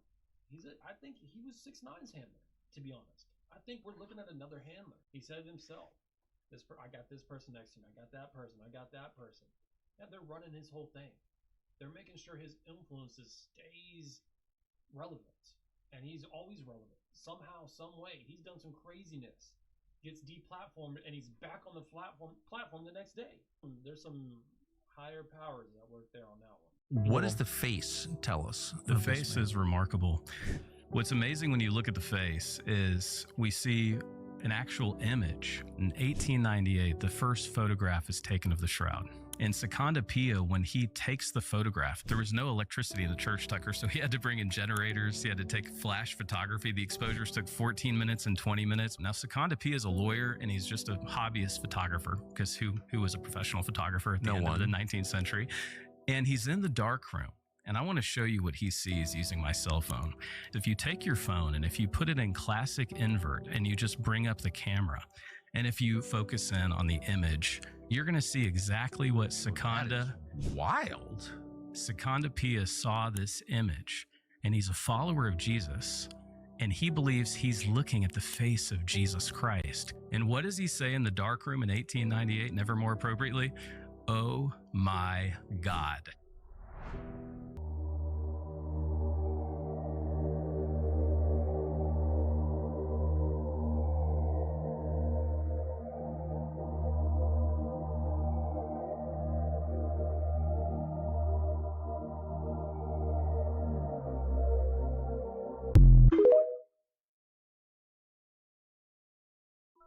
I think he was 6ix9ine's handler, to be honest. I think we're looking at another handler. He said it himself. I got this person next to me. I got that person. I got that person. Yeah, they're running his whole thing. They're making sure his influences stays relevant, and he's always relevant somehow, some way. He's done some craziness, gets deplatformed, and he's back on the platform the next day. There's some higher powers that work there on that one. What does the face tell us? The face is remarkable. What's amazing when you look at the face is we see an actual image. In 1898, the first photograph is taken of the shroud. In Seconda Pia, when he takes the photograph, there was no electricity in the church, Tucker, so he had to bring in generators. He had to take flash photography. The exposures took 14 minutes and 20 minutes. Now, Seconda Pia is a lawyer, and he's just a hobbyist photographer, because who was a professional photographer at the end of the 19th century? And he's in the dark room. And I want to show you what he sees using my cell phone. If you take your phone and if you put it in classic invert and you just bring up the camera, and if you focus in on the image, you're going to see exactly what Seconda... Wild. Seconda Pia saw this image, and he's a follower of Jesus, and he believes he's looking at the face of Jesus Christ. And what does he say in the dark room in 1898, never more appropriately? Oh my God.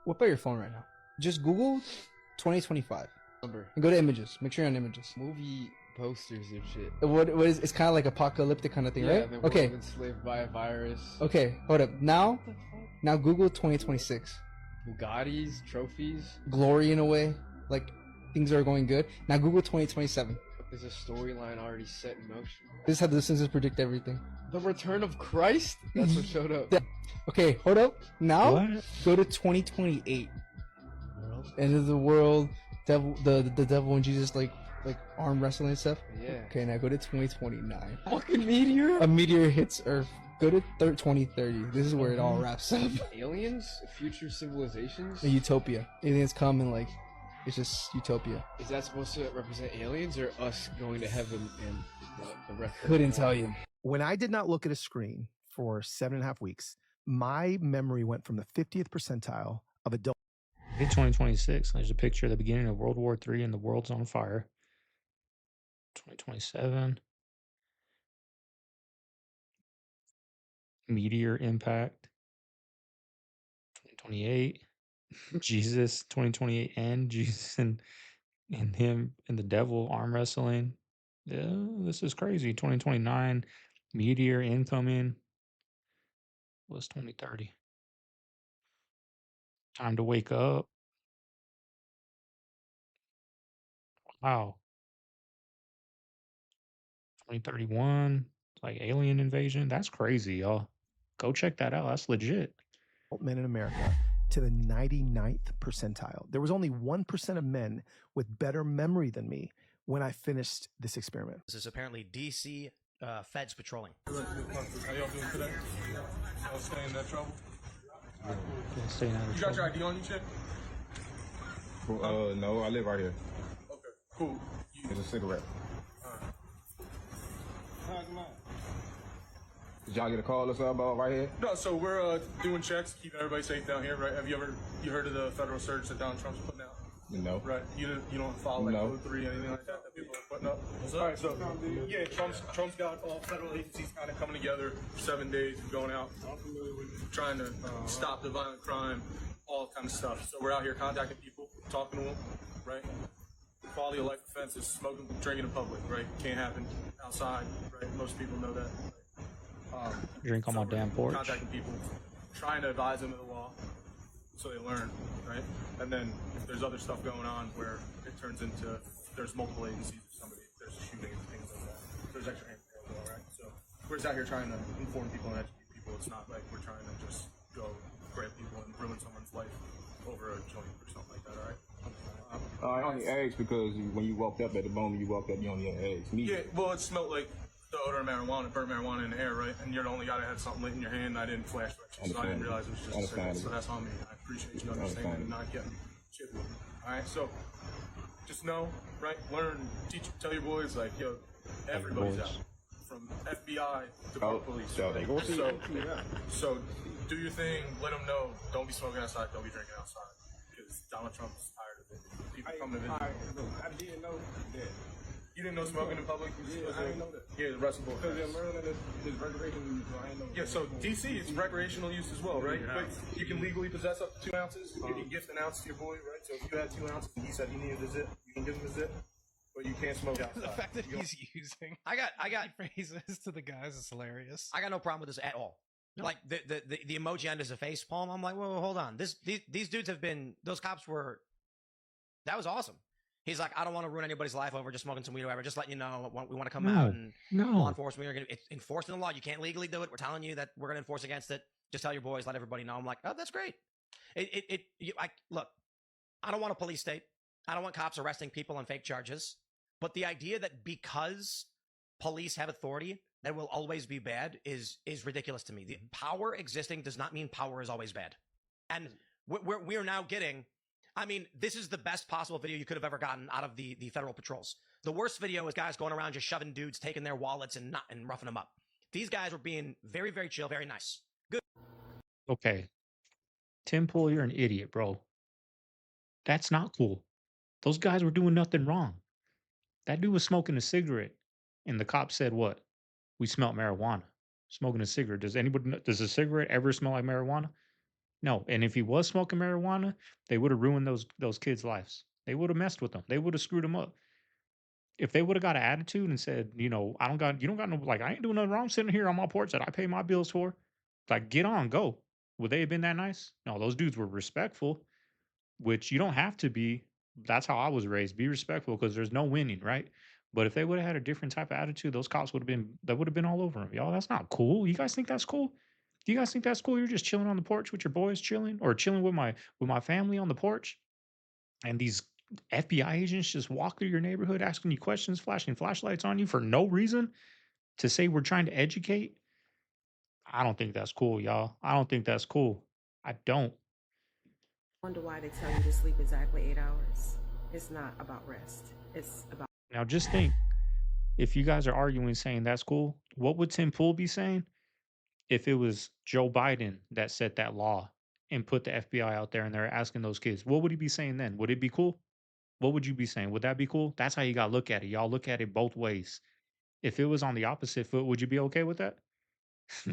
Whip out your phone right now. Just Google 2025. And go to images. Make sure you're on images. Movie posters and shit. What is? It's kind of like apocalyptic kind of thing, right? The world enslaved by a virus. Okay, hold up. Now Google 2026. Bugattis, trophies. Glory in a way, like things are going good. Now Google 2027. There's a storyline already set in motion. This is how the Simpsons predict everything. The return of Christ? That's what showed up. Okay, hold up. Now What? go to 2028. End of the world. Devil, the devil and Jesus like arm wrestling and stuff. Yeah. Okay, now go to 2029. Fucking meteor? A meteor hits Earth. Go to 2030. This is where it all wraps up. Aliens? Future civilizations? A utopia. Aliens come and like, it's just utopia. Is that supposed to represent aliens or us going to heaven and the rest? Couldn't tell you. When I did not look at a screen for 7.5 weeks, my memory went from the 50th percentile of adult. In 2026, there's a picture of the beginning of World War III and the world's on fire. 2027. Meteor impact. 2028. Jesus, 2028 and Jesus and him and the devil arm wrestling. Yeah, this is crazy. 2029. Meteor incoming. What's 2030? Time to wake up. Wow. 2031, like alien invasion. That's crazy, y'all. Go check that out. That's legit. Men in America to the 99th percentile. There was only 1% of men with better memory than me when I finished this experiment. This is apparently DC feds patrolling. How y'all doing today? Y'all staying in that trouble? You got your ID on you, Chip? No, I live right here. Okay, cool. It's a cigarette. Did y'all get a call or something about right here? No, so we're doing checks, keeping everybody safe down here, right? Have you heard of the federal search that Donald Trump's putting out? No. Right. You don't follow like Code 3 or anything like that people are putting up? All right, so yeah, Trump's got all federal agencies kind of coming together for 7 days and going out, trying to stop the violent crime, all kind of stuff. So we're out here contacting people, talking to them, right? Quality of life offenses, smoking, drinking in public, right? Can't happen outside, right? Most people know that. Drink on my damn porch. Contacting people, trying to advise them of the law so they learn, right? And then if there's other stuff going on where it turns into there's multiple agencies or somebody, there's shooting and things like that. There's extra hands as well, right? So we're just out here trying to inform people and educate people. It's not like we're trying to just go grab people and ruin someone's life over a joint or something like that, all right? I only asked because when you walked up at the moment you walked up, you only asked me. Yeah, well, it smelled like the odor of marijuana, burnt marijuana in the air, right? And you're the only guy that had something lit in your hand. I didn't flash you, so I didn't realize it was just a cigarette. So that's on me. I appreciate you understanding and not getting shit with me. All right, so just know, right? Learn, teach, tell your boys, like, yo, everybody's out, from FBI to police. So do your thing. Let them know. Don't be smoking outside. Don't be drinking outside. Because Donald Trump's tired of it. People come to visit. I didn't know that. You didn't know smoking in public? Yeah, I didn't know that. Yeah, the rest of the because in Maryland is recreational use, so I didn't know. Yeah, so DC is recreational use as well, right? But you can legally possess up to 2 ounces. You can gift an ounce to your boy, right? So if you had 2 ounces and he said he needed a zip, you can give him a zip, but you can't smoke outside. The fact that he's using I got phrases to the guys is hilarious. I got no problem with this at all. No. Like the emoji end is a face palm. I'm like, whoa, hold on. These dudes have been, those cops were, that was awesome. He's like, I don't want to ruin anybody's life over just smoking some weed or whatever. Just letting you know, we want to come out and law enforcement. We're going to it's enforcing the law. You can't legally do it. We're telling you that we're going to enforce against it. Just tell your boys, let everybody know. I'm like, oh, that's great. Look, I don't want a police state. I don't want cops arresting people on fake charges. But the idea that because police have authority, that will always be bad is ridiculous to me. The power existing does not mean power is always bad. And we're now getting, I mean, this is the best possible video you could have ever gotten out of the federal patrols. The worst video is guys going around just shoving dudes, taking their wallets and roughing them up. These guys were being very, very chill, very nice. Good. Okay. Tim Pool, you're an idiot, bro. That's not cool. Those guys were doing nothing wrong. That dude was smoking a cigarette, and the cop said, what? We smelled marijuana. Smoking a cigarette. Does a cigarette ever smell like marijuana? No. And if he was smoking marijuana, they would have ruined those kids' lives. They would have messed with them. They would have screwed them up. If they would have got an attitude and said, you don't got no, like, I ain't doing nothing wrong. I'm sitting here on my porch that I pay my bills for. Like, get on, go. Would they have been that nice? No, those dudes were respectful, which you don't have to be. That's how I was raised. Be respectful because there's no winning, right? But if they would have had a different type of attitude, those cops would have been all over them. Y'all, that's not cool. You guys think that's cool? Do you guys think that's cool? You're just chilling on the porch with your boys chilling, or chilling with my family on the porch, and these FBI agents just walk through your neighborhood asking you questions, flashing flashlights on you for no reason to say we're trying to educate? I don't think that's cool, y'all. I don't think that's cool. I don't. Wonder why they tell you to sleep exactly 8 hours. It's not about rest. It's about. Now just think, if you guys are arguing saying that's cool, what would Tim Pool be saying if it was Joe Biden that set that law and put the FBI out there and they're asking those kids? What would he be saying then? Would it be cool? What would you be saying? Would that be cool? That's how you got to look at it. Y'all look at it both ways. If it was on the opposite foot, would you be okay with that?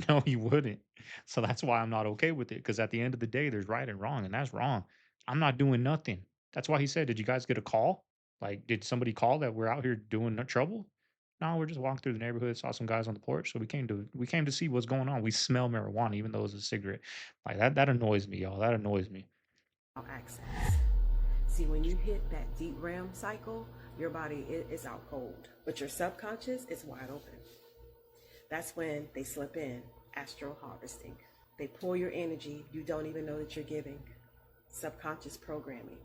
No, you wouldn't. So that's why I'm not okay with it. Because at the end of the day, there's right and wrong, and that's wrong. I'm not doing nothing. That's why he said, did you guys get a call? Like, did somebody call that we're out here doing trouble? No, we're just walking through the neighborhood, saw some guys on the porch, so we came to see what's going on. We smell marijuana, even though it's a cigarette. Like that annoys me, y'all. That annoys me. Access. See, when you hit that deep REM cycle, your body is out cold, but your subconscious is wide open. That's when they slip in, astral harvesting. They pull your energy you don't even know that you're giving. Subconscious programming,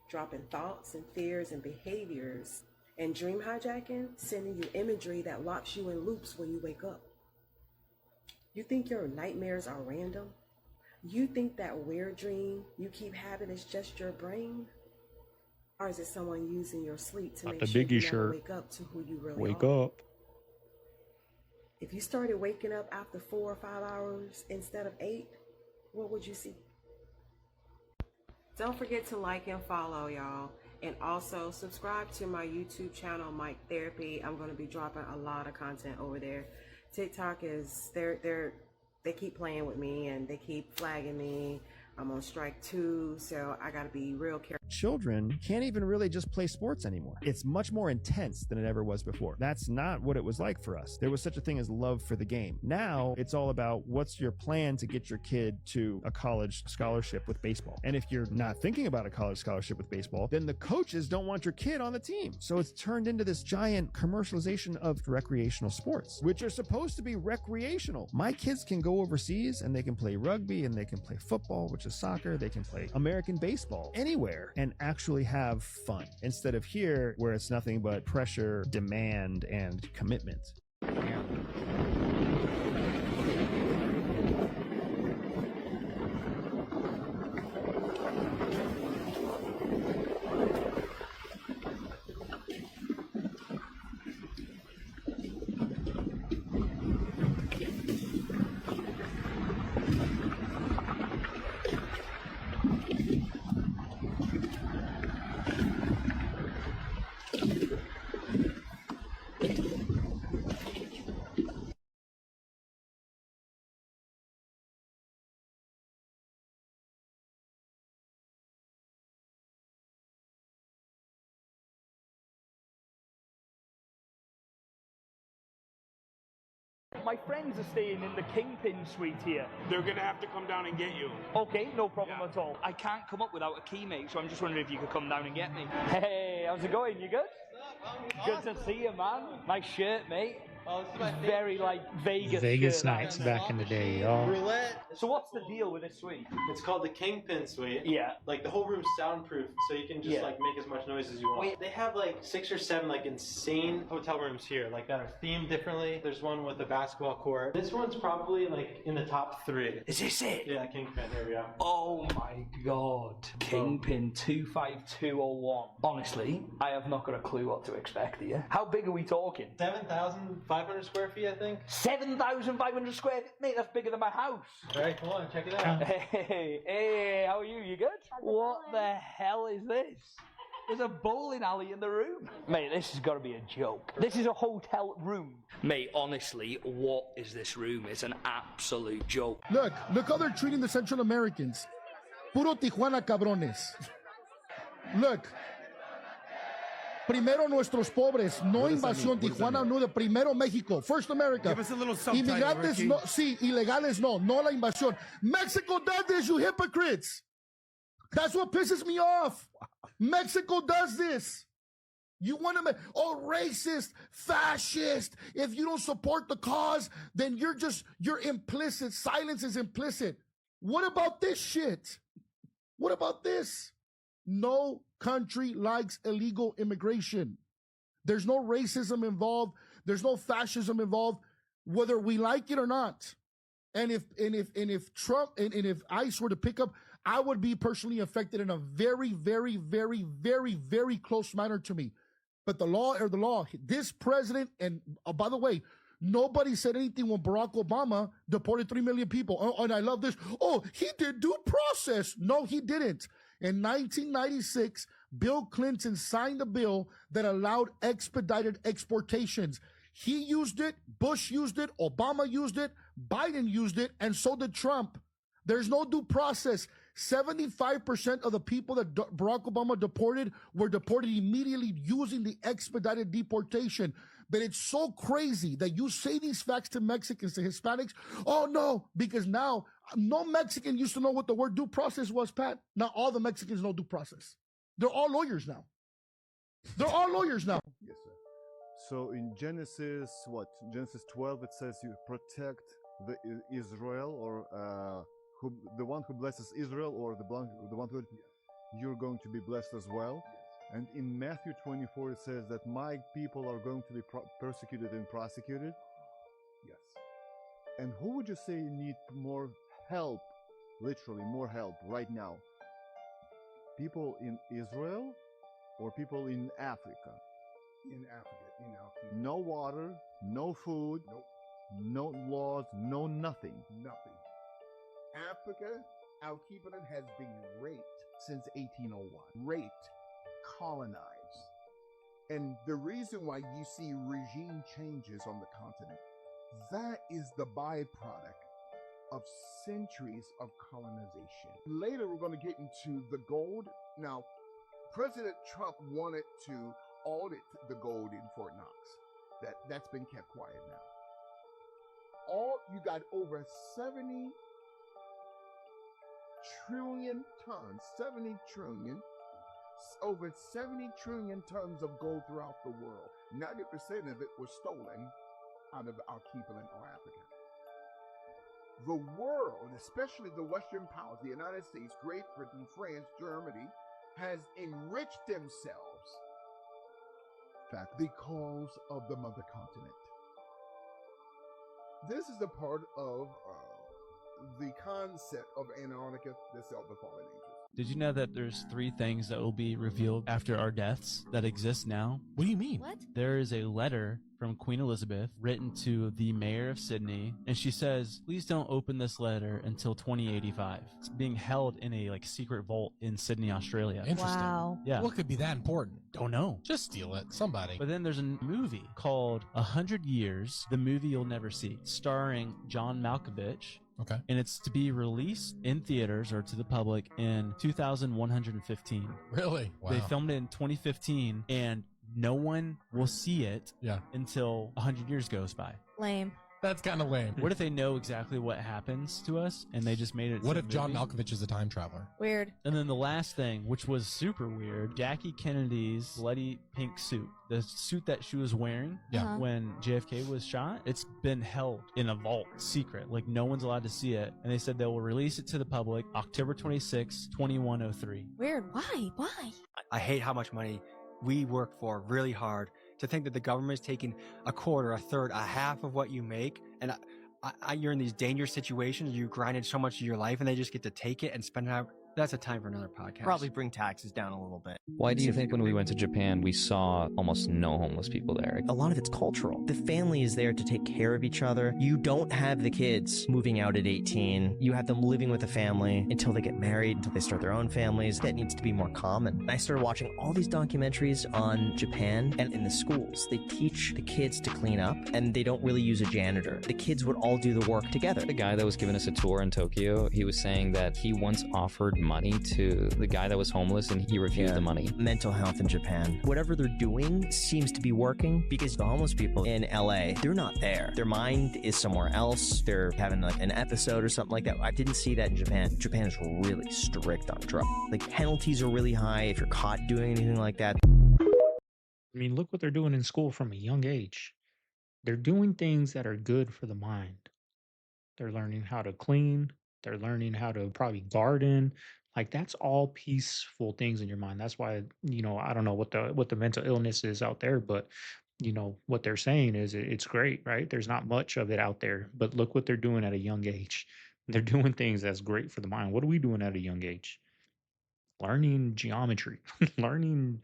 dropping thoughts and fears and behaviors And dream hijacking, sending you imagery that locks you in loops when you wake up. You think your nightmares are random? You think that weird dream you keep having is just your brain? Or is it someone using your sleep to make sure you never wake up to who you really Wake are? up. If you started waking up after 4 or 5 hours instead of 8, what would you see? Don't forget to like and follow, y'all. And also subscribe to my YouTube channel, Mike Therapy. I'm going to be dropping a lot of content over there. TikTok is, they keep playing with me and they keep flagging me. I'm on strike 2, so I got to be real careful. Children can't even really just play sports anymore. It's much more intense than it ever was before. That's not what it was like for us. There was such a thing as love for the game. Now it's all about what's your plan to get your kid to a college scholarship with baseball. And if you're not thinking about a college scholarship with baseball, then the coaches don't want your kid on the team. So it's turned into this giant commercialization of recreational sports, which are supposed to be recreational. My kids can go overseas and they can play rugby and they can play football, which is soccer. They can play American baseball anywhere and actually have fun, instead of here where it's nothing but pressure, demand, and commitment. My friends are staying in the Kingpin suite here. They're gonna have to come down and get you. Okay, no problem at all. I can't come up without a key, mate, so I'm just wondering if you could come down and get me. Hey, how's it going? You good? Good to see you, man. Nice shirt, mate. Oh, this is my very like Vegas shirt, nights back in the day, y'all. Roulette. So what's the deal with this suite? It's called the Kingpin Suite. Yeah. Like the whole room's soundproof, so you can just like make as much noise as you want. Wait, they have like 6 or 7 like insane hotel rooms here, like that are themed differently. There's one with a basketball court. This one's probably like in the top 3. Is this it? Yeah, Kingpin. Here we go. Oh my god. Kingpin 25201. Honestly, I have not got a clue what to expect here. How big are we talking? 7,500 square feet, I think. 7,500 square feet? Mate, that's bigger than my house. All right, come on, check it out. Hey, how are you? You good? What the hell is this? There's a bowling alley in the room. Mate, this has got to be a joke. This is a hotel room. Mate, honestly, what is this room? It's an absolute joke. Look how they're treating the Central Americans. Puro Tijuana cabrones. Look. Primero nuestros pobres, no invasión. Tijuana, no, de primero México. First America. Give us a little subtitle, Inmigrantes, Ricky. no, sí, ilegales, no la invasión. Mexico does this, you hypocrites. That's what pisses me off. Mexico does this. You want to make, racist, fascist. If you don't support the cause, then you're implicit. Silence is implicit. What about this shit? What about this? No country likes illegal immigration. There's no racism involved. There's no fascism involved, whether we like it or not. And if Trump and if ICE were to pick up, I would be personally affected in a very, very, very, very, very close manner to me. But the law are the law. This president, and by the way, nobody said anything when Barack Obama deported 3 million people. And I love this. Oh, he did due process. No, he didn't. In 1996, Bill Clinton signed a bill that allowed expedited exportations. He used it, Bush used it, Obama used it, Biden used it, and so did Trump. There's no due process. 75% of the people that Barack Obama deported were deported immediately using the expedited deportation. But it's so crazy that you say these facts to Mexicans, to Hispanics. Oh, no, because now no Mexican used to know what the word due process was, Pat. Now all the Mexicans know due process. They're all lawyers now. They're all lawyers now. Yes, sir. So in Genesis 12, it says you protect the Israel, or the one who blesses Israel, or the one who you're going to be blessed as well. And in Matthew 24, it says that my people are going to be persecuted and prosecuted. Yes. And who would you say need more help, literally more help right now? People in Israel or people in Africa? In Africa, No water, no food, no laws, no nothing. Nothing. Africa, our people has been raped since 1801. Raped, colonized. And the reason why you see regime changes on the continent, that is the byproduct of centuries of colonization. Later, we're going to get into the gold. Now, President Trump wanted to audit the gold in Fort Knox. That's been kept quiet now. You got over 70 trillion tons, 70 trillion, over 70 trillion tons of gold throughout the world. 90% of it was stolen out of our people in our Africa. The world, especially the Western powers, the United States, Great Britain, France, Germany, has enriched themselves because of the mother continent. This is a part of the concept of Antarctica, the fallen angels. Did you know that there's 3 things that will be revealed after our deaths that exist now? What do you mean? What? There is a letter from Queen Elizabeth written to the mayor of Sydney, and she says, please don't open this letter until 2085. It's being held in a secret vault in Sydney, Australia. Interesting. Wow. Yeah. What could be that important? Don't know. Just steal it. Somebody. But then there's a movie called 100 Years, the movie you'll never see, starring John Malkovich. Okay. And it's to be released in theaters or to the public in 2115. Really? Wow. They filmed it in 2015, and no one will see it until 100 years goes by. Lame. That's kind of lame. What if they know exactly what happens to us and they just made it? What if John Malkovich is a time traveler? Weird. And then the last thing, which was super weird, Jackie Kennedy's bloody pink suit, the suit that she was wearing when JFK was shot, it's been held in a vault, secret. Like no one's allowed to see it. And they said they will release it to the public October 26, 2103. Weird. Why? Why? I hate how much money we work for really hard. To think that the government is taking a quarter, a third, a half of what you make, and you're in these dangerous situations, you grinded so much of your life, and they just get to take it and spend it out. That's a time for another podcast. Probably bring taxes down a little bit. Why do you think when we went to Japan, we saw almost no homeless people there? A lot of it's cultural. The family is there to take care of each other. You don't have the kids moving out at 18. You have them living with a family until they get married, until they start their own families. That needs to be more common. I started watching all these documentaries on Japan, and in the schools, they teach the kids to clean up, and they don't really use a janitor. The kids would all do the work together. The guy that was giving us a tour in Tokyo, he was saying that he once offered money to the guy that was homeless and he refused the money. Mental health in Japan. Whatever they're doing seems to be working because the homeless people in LA, they're not there. Their mind is somewhere else. They're having an episode or something like that. I didn't see that in Japan. Japan is really strict on drugs. Penalties are really high if you're caught doing anything like that. I mean, look what they're doing in school from a young age. They're doing things that are good for the mind. They're learning how to clean. They're learning how to probably garden. That's all peaceful things in your mind. That's why, I don't know what the mental illness is out there, but what they're saying is it's great, right? There's not much of it out there, but look what they're doing at a young age. They're doing things that's great for the mind. What are we doing at a young age? Learning geometry, learning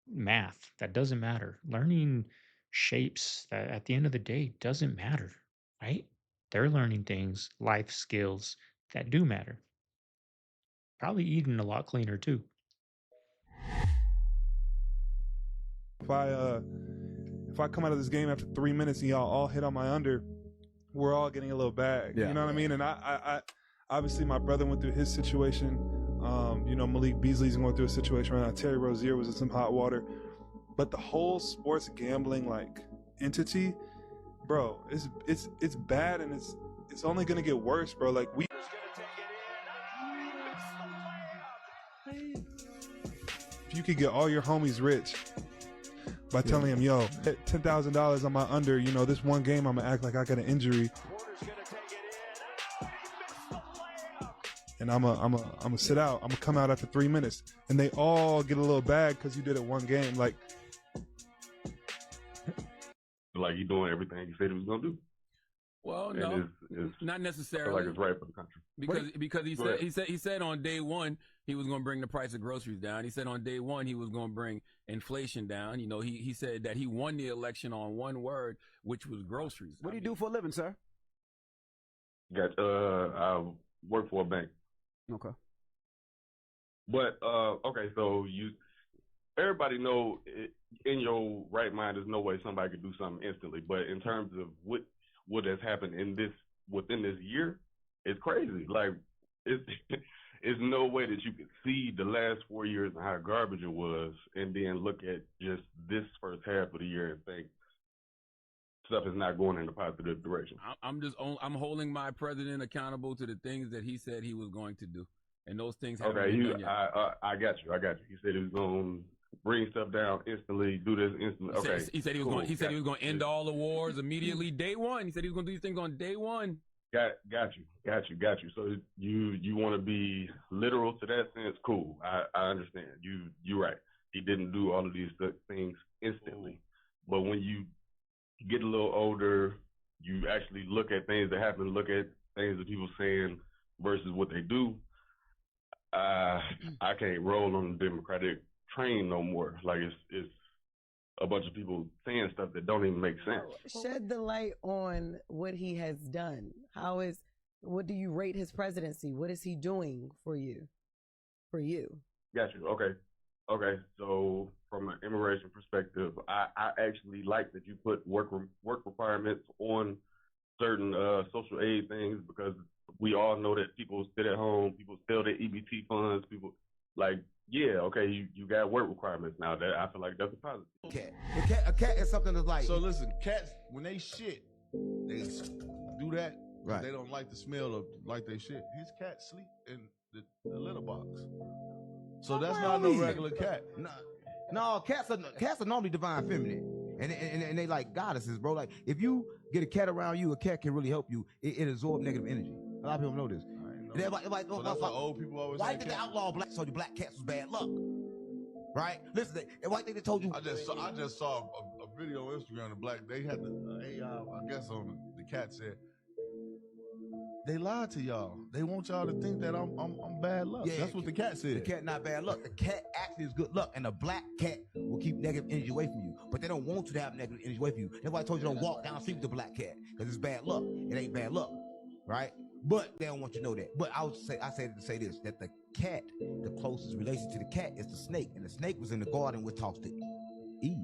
math that doesn't matter, learning shapes that at the end of the day doesn't matter, right? They're learning things, life skills that do matter. Probably eating a lot cleaner too. If I come out of this game after 3 minutes and y'all all hit on my under, we're all getting a little bag. You know what I mean? And I obviously my brother went through his situation. Malik Beasley's going through a situation right now. Terry Rozier was in some hot water. But the whole sports gambling entity, bro, it's bad, and it's only gonna get worse, bro. If you could get all your homies rich by telling them, yo, $10,000 on my under, this one game I'm gonna act like I got an injury. and I'm a sit out. I'm gonna come out after 3 minutes, and they all get a little bag because you did it one game. Like he doing everything he said he was gonna do. Well, And no, it's not I necessarily. feel like it's right for the country. Because Go ahead. he said on day one he was going to bring the price of groceries down. He said on day one he was going to bring inflation down. You know, he said that he won the election on one word, which was groceries. What do you do for a living, sir? I work for a bank. Okay. But okay, so everybody know in your right mind, there's no way somebody could do something instantly. But in terms of what has happened within this year, it's crazy. Like it's no way that you could see the last 4 years and how garbage it was, and then look at just this first half of the year and think stuff is not going in a positive direction. I'm holding my president accountable to the things that he said he was going to do, and those things haven't Okay, been done yet. I got you. He said he was going to bring stuff down instantly, do this instantly. Okay, He said he was going. He said he was going to end all the wars immediately, day one. He said he was going to do these things on day one. Got you. So you want to be literal to that sense? Cool. I understand. You're right. He didn't do all of these things instantly, but when you get a little older, you actually look at things that happen, look at things that people saying versus what they do. I can't roll on the Democratic train no more. Like it's a bunch of people saying stuff that don't even make sense. Shed the light on what he has done. What do you rate his presidency? What is he doing for you? Got you. Okay. So from an immigration perspective, I actually like that you put work requirements on certain social aid things, because we all know that people sit at home, people steal their EBT funds, people you got work requirements now. That I feel like that's a positive. A cat is something that's like. So listen, cats when they shit, they do that. Right. They don't like the smell of like they shit. His cat sleep in the litter box. So that's not no regular cat. No, cats are normally divine feminine, and they like goddesses, bro. Like if you get a cat around you, a cat can really help you. It absorbs negative energy. A lot of people know this. Everybody, So that's why old people always why say did the cat. outlaw black told you black cats was bad luck? Right? Listen, why think they told you? I just saw a video on Instagram. The black they had the AI, I guess on the cat said they lied to y'all. They want y'all to think that I'm bad luck. Yeah, That's what the cat said. The cat not bad luck. The cat actually is good luck, and the black cat will keep negative energy away from you. But they don't want you to have negative energy away from you. That's why I told you don't walk down the street with the black cat, because it's bad luck. It ain't bad luck, right? But they don't want you to know that. But I said to say this, that the cat, the closest relation to the cat is the snake, and the snake was in the garden with talks to Eve.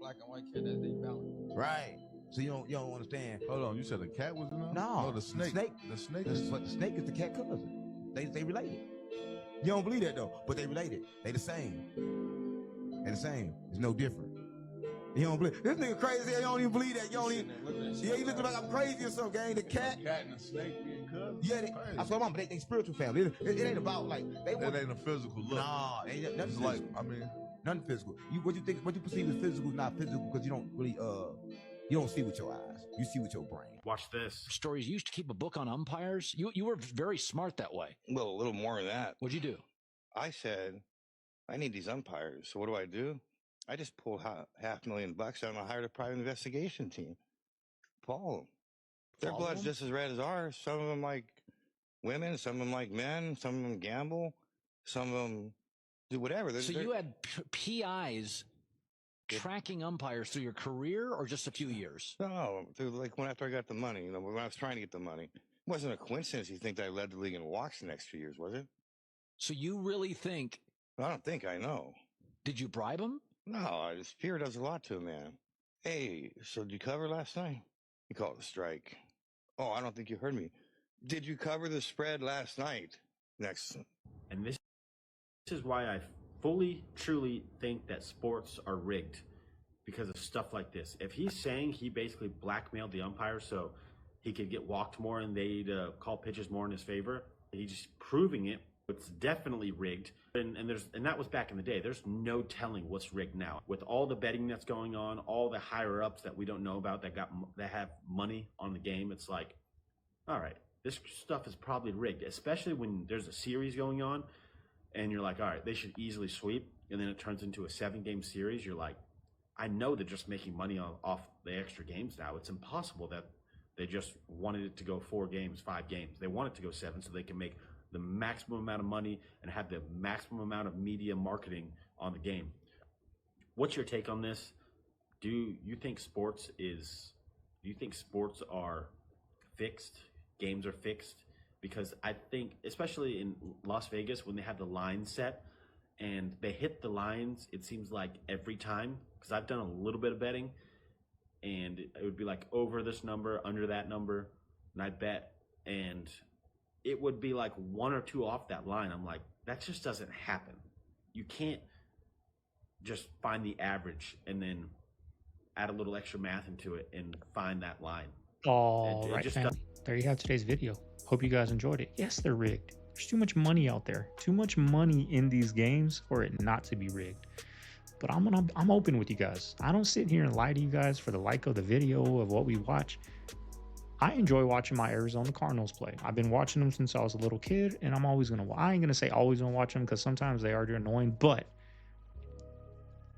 Black and white cat that they found. Right. So you don't understand. Hold on, you said the cat was in there? No, the snake. The snake is the cat cousin. They related. You don't believe that though, but they related. They the same. They the same. It's no different. You don't believe this nigga crazy. You don't even believe that. You don't even. Yeah, you looking like I'm crazy or something, gang. The cat and the snake being cousins. Yeah, I swear, mom, they spiritual family. It ain't about like they. That ain't a physical look. Nah, ain't nothing. It's like nothing physical. What you perceive as physical is not physical because you don't really you don't see with your eyes. You see with your brain. Watch this. Stories. You used to keep a book on umpires. You were very smart that way. Well, a little more than that. What'd you do? I said, I need these umpires. So what do? I just pulled $500,000 out and I hired a private investigation team. Follow them. Their Follow blood's them? just as red as ours. Some of them like women, some of them like men, some of them gamble, some of them do whatever. So you had PIs tracking umpires through your career, or just a few years? No, through like when after I got the money, when I was trying to get the money. It wasn't a coincidence you think that I led the league in walks the next few years, was it? So you really think? I don't think I know. Did you bribe him? No, fear does a lot to a man. Hey, so did you cover last night? You called it a strike. Oh, I don't think you heard me. Did you cover the spread last night? Next. And this is why I fully, truly think that sports are rigged, because of stuff like this. If he's saying he basically blackmailed the umpire so he could get walked more and they'd call pitches more in his favor, he's just proving it. It's definitely rigged, and that was back in the day. There's no telling what's rigged now. With all the betting that's going on, all the higher ups that we don't know about that have money on the game, it's like, all right, this stuff is probably rigged, especially when there's a series going on and you're like, all right, they should easily sweep. And then it turns into a 7-game series. You're like, I know they're just making money off the extra games now. It's impossible that they just wanted it to go 4 games, 5 games. They want it to go 7 so they can make the maximum amount of money and have the maximum amount of media marketing on the game. What's your take on this? Do you think sports are fixed? Games are fixed? Because I think, especially in Las Vegas, when they have the line set and they hit the lines, it seems like every time, because I've done a little bit of betting, and it would be like over this number, under that number, and I bet, and it would be like 1 or 2 off that line. I'm like, that just doesn't happen. You can't just find the average and then add a little extra math into it and find that line. All right, family. There you have today's video. Hope you guys enjoyed it. Yes, they're rigged. There's too much money out there. Too much money in these games for it not to be rigged. But I'm open with you guys. I don't sit here and lie to you guys for the like of the video of what we watch. I enjoy watching my Arizona Cardinals play. I've been watching them since I was a little kid, and I'm always gonna. I ain't gonna say always gonna watch them because sometimes they are annoying, but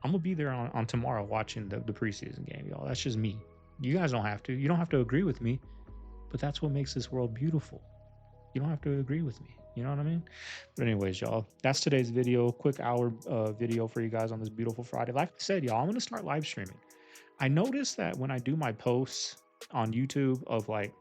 I'm gonna be there on tomorrow watching the preseason game, y'all. That's just me. You guys don't have to. You don't have to agree with me, but that's what makes this world beautiful. You don't have to agree with me. You know what I mean? But anyways, y'all, that's today's video. Quick hour video for you guys on this beautiful Friday. Like I said, y'all, I'm gonna start live streaming. I noticed that when I do my posts on YouTube of like,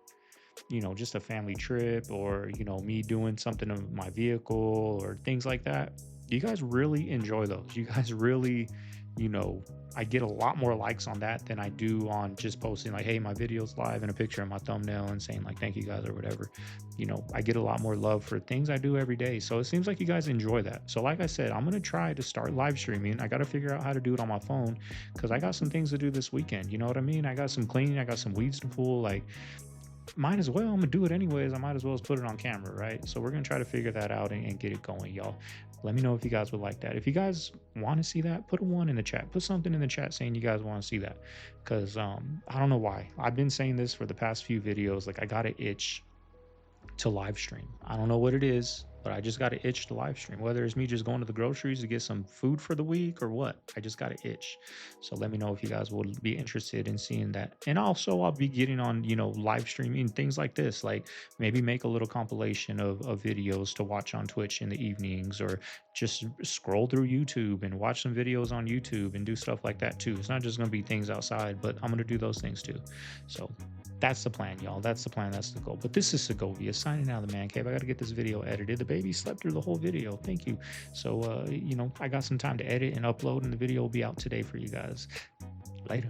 you know, just a family trip or, you know, me doing something of my vehicle or things like that, you guys really enjoy those. You guys really, you know, I get a lot more likes on that than I do on just posting like, hey, my video's live and a picture of my thumbnail and saying like, thank you guys or whatever. You know, I get a lot more love for things I do every day. So it seems like you guys enjoy that. So like I said, I'm going to try to start live streaming. I got to figure out how to do it on my phone because I got some things to do this weekend. You know what I mean? I got some cleaning. I got some weeds to pull. Like, might as well. I'm gonna do it anyways. I might as well as put it on camera, right? So we're gonna try to figure that out and get it going, y'all. Let me know if you guys would like that. If you guys want to see that, put a 1 in the chat. Put something in the chat saying you guys want to see that, because I don't know why. I've been saying this for the past few videos. Like, I got an itch to live stream. I don't know what it is, but I just got an itch to live stream. Whether it's me just going to the groceries to get some food for the week or what, I just got an itch. So let me know if you guys would be interested in seeing that. And also I'll be getting on, you know, live streaming things like this, like maybe make a little compilation of videos to watch on Twitch in the evenings, or just scroll through YouTube and watch some videos on YouTube and do stuff like that too. It's not just going to be things outside, but I'm going to do those things too. So that's the plan, y'all. That's the plan. That's the goal. But this is Segovia signing out of the Man Cave. I got to get this video edited. The baby slept through the whole video. Thank you. So, you know, I got some time to edit and upload, and the video will be out today for you guys. Later.